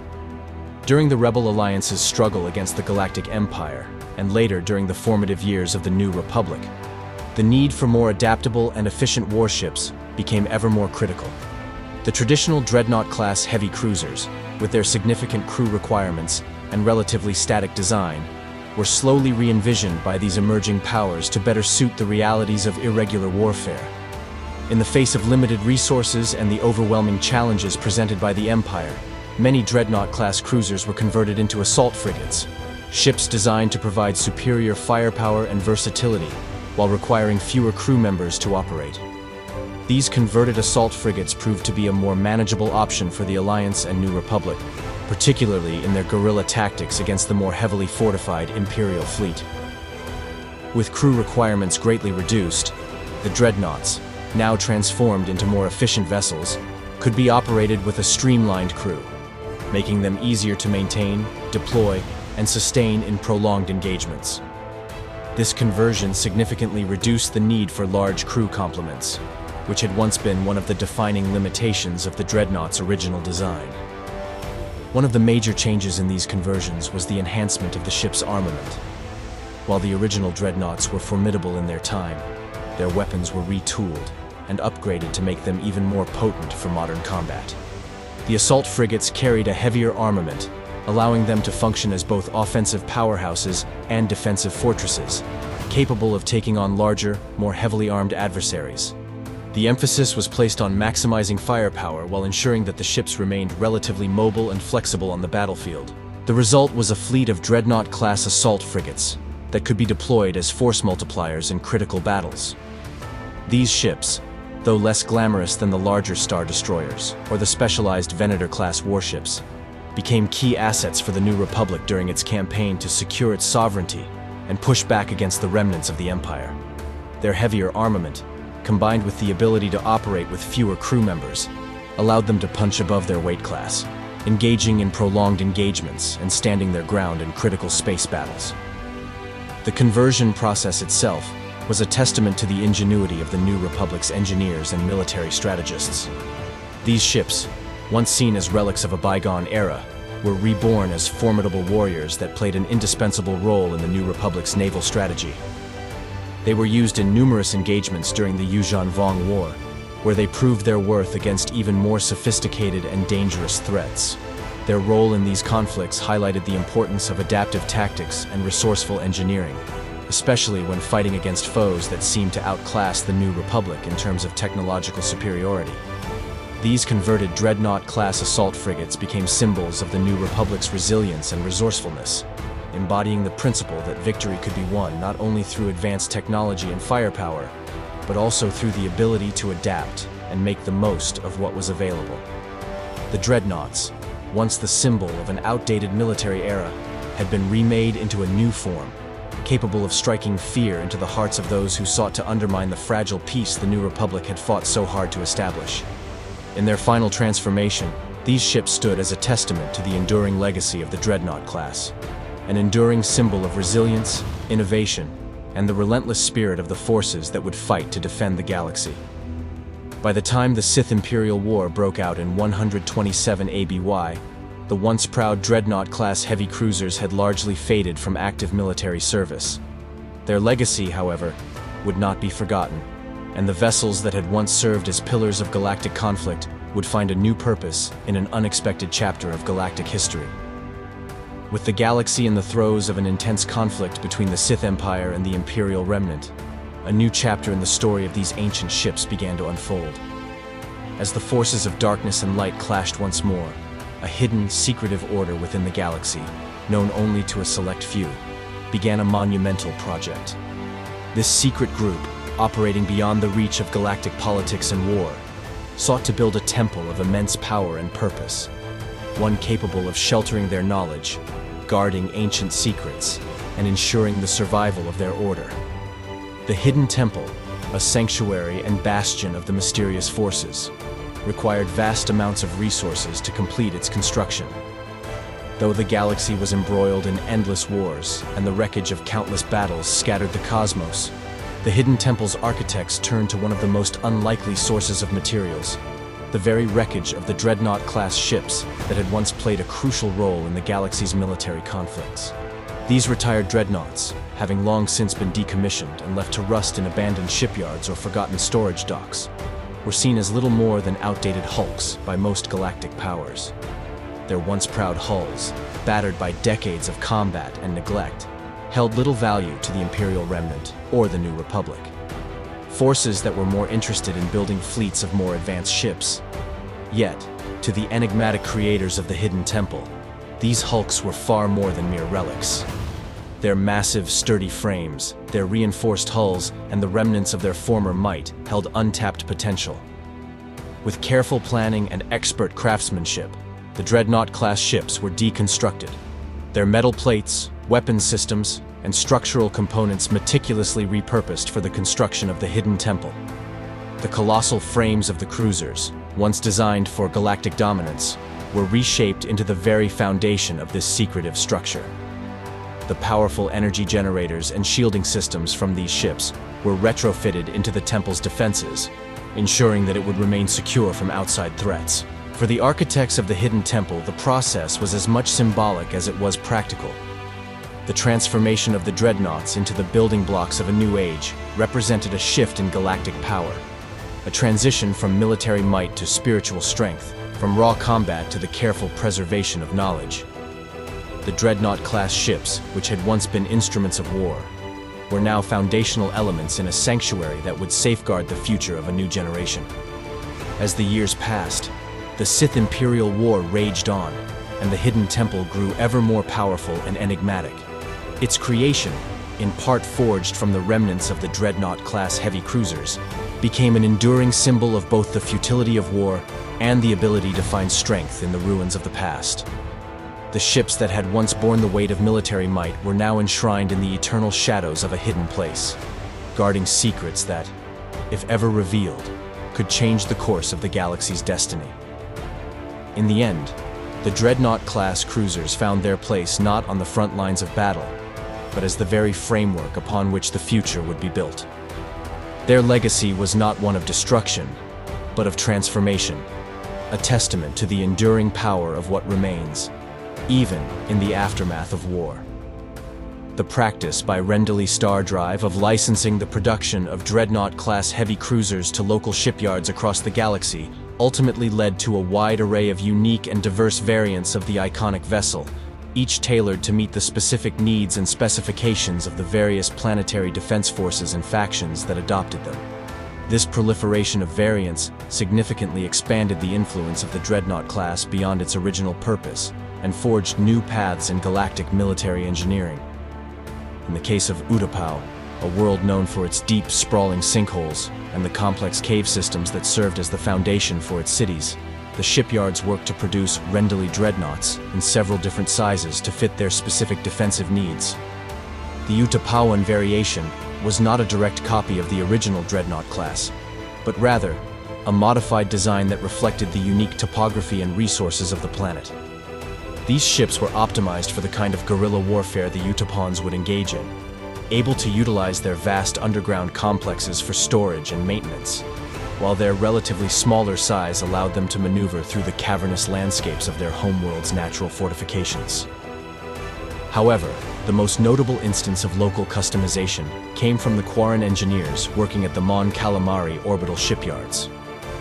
During the Rebel Alliance's struggle against the Galactic Empire, and later during the formative years of the New Republic, the need for more adaptable and efficient warships became ever more critical. The traditional Dreadnaught-class Heavy Cruisers, with their significant crew requirements and relatively static design, were slowly re-envisioned by these emerging powers to better suit the realities of irregular warfare. In the face of limited resources and the overwhelming challenges presented by the Empire, many Dreadnaught-class cruisers were converted into assault frigates, ships designed to provide superior firepower and versatility while requiring fewer crew members to operate. These converted assault frigates proved to be a more manageable option for the Alliance and New Republic, particularly in their guerrilla tactics against the more heavily fortified Imperial fleet. With crew requirements greatly reduced, the dreadnaughts, now transformed into more efficient vessels, could be operated with a streamlined crew, making them easier to maintain, deploy, and sustain in prolonged engagements. This conversion significantly reduced the need for large crew complements, which had once been one of the defining limitations of the Dreadnaught's original design. One of the major changes in these conversions was the enhancement of the ship's armament. While the original Dreadnaughts were formidable in their time, their weapons were retooled and upgraded to make them even more potent for modern combat. The assault frigates carried a heavier armament, allowing them to function as both offensive powerhouses and defensive fortresses, capable of taking on larger, more heavily armed adversaries. The emphasis was placed on maximizing firepower while ensuring that the ships remained relatively mobile and flexible on the battlefield. The result was a fleet of Dreadnaught-class assault frigates that could be deployed as force multipliers in critical battles. These ships, Though less glamorous than the larger Star Destroyers or the specialized Venator-class warships, became key assets for the New Republic during its campaign to secure its sovereignty and push back against the remnants of the Empire. Their heavier armament, combined with the ability to operate with fewer crew members, allowed them to punch above their weight class, engaging in prolonged engagements and standing their ground in critical space battles. The conversion process itself was a testament to the ingenuity of the New Republic's engineers and military strategists. These ships, once seen as relics of a bygone era, were reborn as formidable warriors that played an indispensable role in the New Republic's naval strategy. They were used in numerous engagements during the Yuuzhan-Vong War, where they proved their worth against even more sophisticated and dangerous threats. Their role in these conflicts highlighted the importance of adaptive tactics and resourceful engineering, especially when fighting against foes that seemed to outclass the New Republic in terms of technological superiority. These converted Dreadnaught-class assault frigates became symbols of the New Republic's resilience and resourcefulness, embodying the principle that victory could be won not only through advanced technology and firepower, but also through the ability to adapt and make the most of what was available. The Dreadnaughts, once the symbol of an outdated military era, had been remade into a new form, capable of striking fear into the hearts of those who sought to undermine the fragile peace the New Republic had fought so hard to establish. In their final transformation, these ships stood as a testament to the enduring legacy of the Dreadnought class, an enduring symbol of resilience, innovation, and the relentless spirit of the forces that would fight to defend the galaxy. By the time the Sith Imperial War broke out in 127 ABY, the once proud Dreadnaught-class heavy cruisers had largely faded from active military service. Their legacy, however, would not be forgotten, and the vessels that had once served as pillars of galactic conflict would find a new purpose in an unexpected chapter of galactic history. With the galaxy in the throes of an intense conflict between the Sith Empire and the Imperial Remnant, a new chapter in the story of these ancient ships began to unfold. As the forces of darkness and light clashed once more, a hidden, secretive order within the galaxy, known only to a select few, began a monumental project. This secret group, operating beyond the reach of galactic politics and war, sought to build a temple of immense power and purpose, one capable of sheltering their knowledge, guarding ancient secrets, and ensuring the survival of their order. The Hidden Temple, a sanctuary and bastion of the mysterious forces, required vast amounts of resources to complete its construction. Though the galaxy was embroiled in endless wars and the wreckage of countless battles scattered the cosmos, the Hidden Temple's architects turned to one of the most unlikely sources of materials, the very wreckage of the Dreadnaught-class ships that had once played a crucial role in the galaxy's military conflicts. These retired dreadnoughts, having long since been decommissioned and left to rust in abandoned shipyards or forgotten storage docks, were seen as little more than outdated hulks by most galactic powers. Their once proud hulls, battered by decades of combat and neglect, held little value to the Imperial Remnant or the New Republic. Forces that were more interested in building fleets of more advanced ships. Yet, to the enigmatic creators of the Hidden Temple, these hulks were far more than mere relics. Their massive, sturdy frames, their reinforced hulls, and the remnants of their former might held untapped potential. With careful planning and expert craftsmanship, the Dreadnought-class ships were deconstructed. Their metal plates, weapons systems, and structural components meticulously repurposed for the construction of the Hidden Temple. The colossal frames of the cruisers, once designed for galactic dominance, were reshaped into the very foundation of this secretive structure. The powerful energy generators and shielding systems from these ships were retrofitted into the temple's defenses, ensuring that it would remain secure from outside threats. For the architects of the Hidden Temple, the process was as much symbolic as it was practical. The transformation of the dreadnoughts into the building blocks of a new age represented a shift in galactic power, a transition from military might to spiritual strength, from raw combat to the careful preservation of knowledge. The Dreadnought-class ships, which had once been instruments of war, were now foundational elements in a sanctuary that would safeguard the future of a new generation. As the years passed, the Sith Imperial War raged on, and the Hidden Temple grew ever more powerful and enigmatic. Its creation, in part forged from the remnants of the Dreadnought-class heavy cruisers, became an enduring symbol of both the futility of war and the ability to find strength in the ruins of the past. The ships that had once borne the weight of military might were now enshrined in the eternal shadows of a hidden place, guarding secrets that, if ever revealed, could change the course of the galaxy's destiny. In the end, the Dreadnaught-class cruisers found their place not on the front lines of battle, but as the very framework upon which the future would be built. Their legacy was not one of destruction, but of transformation, a testament to the enduring power of what remains, even in the aftermath of war. The practice by Rendley Star Drive of licensing the production of Dreadnaught-class heavy cruisers to local shipyards across the galaxy ultimately led to a wide array of unique and diverse variants of the iconic vessel, each tailored to meet the specific needs and specifications of the various planetary defense forces and factions that adopted them. This proliferation of variants significantly expanded the influence of the Dreadnought class beyond its original purpose and forged new paths in galactic military engineering. In the case of Utapau, a world known for its deep, sprawling sinkholes and the complex cave systems that served as the foundation for its cities, the shipyards worked to produce Rendley dreadnoughts in several different sizes to fit their specific defensive needs. The Utapauan variation was not a direct copy of the original Dreadnought class, but rather a modified design that reflected the unique topography and resources of the planet. These ships were optimized for the kind of guerrilla warfare the Utapauans would engage in, able to utilize their vast underground complexes for storage and maintenance, while their relatively smaller size allowed them to maneuver through the cavernous landscapes of their homeworld's natural fortifications. However, the most notable instance of local customization came from the Quarren engineers working at the Mon Calamari orbital shipyards.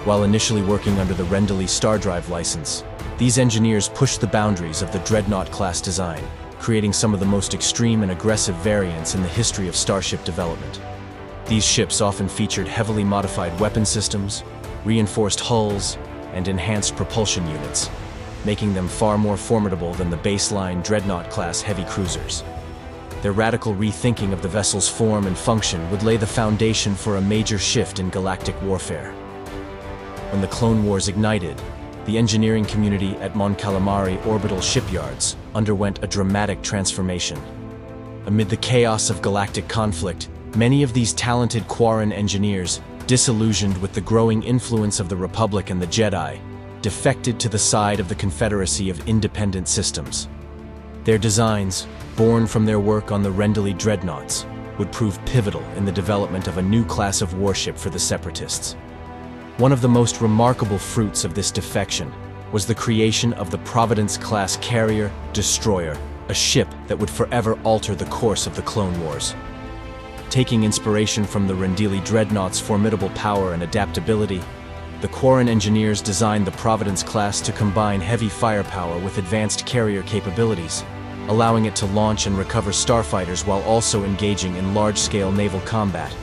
While initially working under the Rendley Star Drive license, these engineers pushed the boundaries of the Dreadnought-class design, creating some of the most extreme and aggressive variants in the history of starship development. These ships often featured heavily modified weapon systems, reinforced hulls, and enhanced propulsion units, making them far more formidable than the baseline Dreadnought-class heavy cruisers. Their radical rethinking of the vessel's form and function would lay the foundation for a major shift in galactic warfare. When the Clone Wars ignited, the engineering community at Mon Calamari orbital shipyards underwent a dramatic transformation. Amid the chaos of galactic conflict, many of these talented Quarren engineers, disillusioned with the growing influence of the Republic and the Jedi, defected to the side of the Confederacy of Independent Systems. Their designs, born from their work on the Rendley dreadnoughts, would prove pivotal in the development of a new class of warship for the Separatists. One of the most remarkable fruits of this defection was the creation of the Providence-class carrier-destroyer, a ship that would forever alter the course of the Clone Wars. Taking inspiration from the Rendley dreadnought's formidable power and adaptability, the Quarren engineers designed the Providence class to combine heavy firepower with advanced carrier capabilities, allowing it to launch and recover starfighters while also engaging in large-scale naval combat.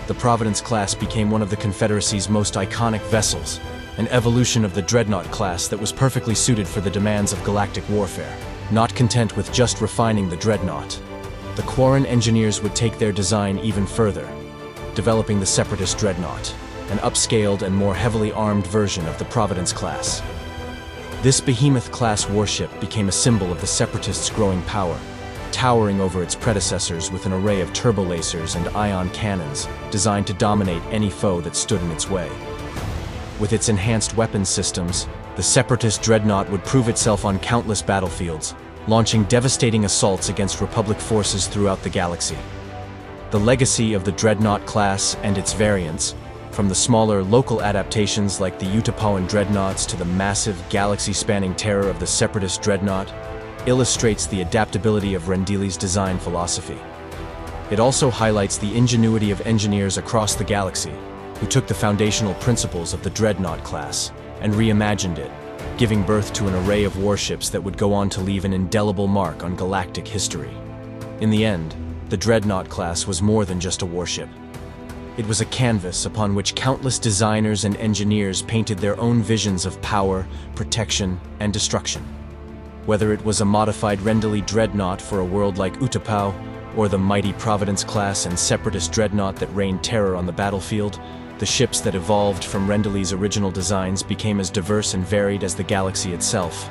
The Providence class became one of the Confederacy's most iconic vessels, an evolution of the Dreadnought class that was perfectly suited for the demands of galactic warfare. Not content with just refining the Dreadnought, the Quarren engineers would take their design even further, developing the Separatist Dreadnought, an upscaled and more heavily armed version of the Providence class. This behemoth-class warship became a symbol of the Separatists' growing power, towering over its predecessors with an array of turbolasers and ion cannons designed to dominate any foe that stood in its way. With its enhanced weapons systems, the Separatist Dreadnought would prove itself on countless battlefields, launching devastating assaults against Republic forces throughout the galaxy. The legacy of the Dreadnought class and its variants, from the smaller local adaptations like the Utapauan dreadnoughts to the massive galaxy-spanning terror of the Separatist Dreadnought, illustrates the adaptability of Rendley's design philosophy. It also highlights the ingenuity of engineers across the galaxy, who took the foundational principles of the Dreadnought class and reimagined it, giving birth to an array of warships that would go on to leave an indelible mark on galactic history. In the end, the Dreadnought class was more than just a warship. It was a canvas upon which countless designers and engineers painted their own visions of power, protection, and destruction. Whether it was a modified Rendley dreadnought for a world like Utapau, or the mighty Providence class and Separatist dreadnought that rained terror on the battlefield, The ships that evolved from Rendelli's original designs became as diverse and varied as the galaxy itself.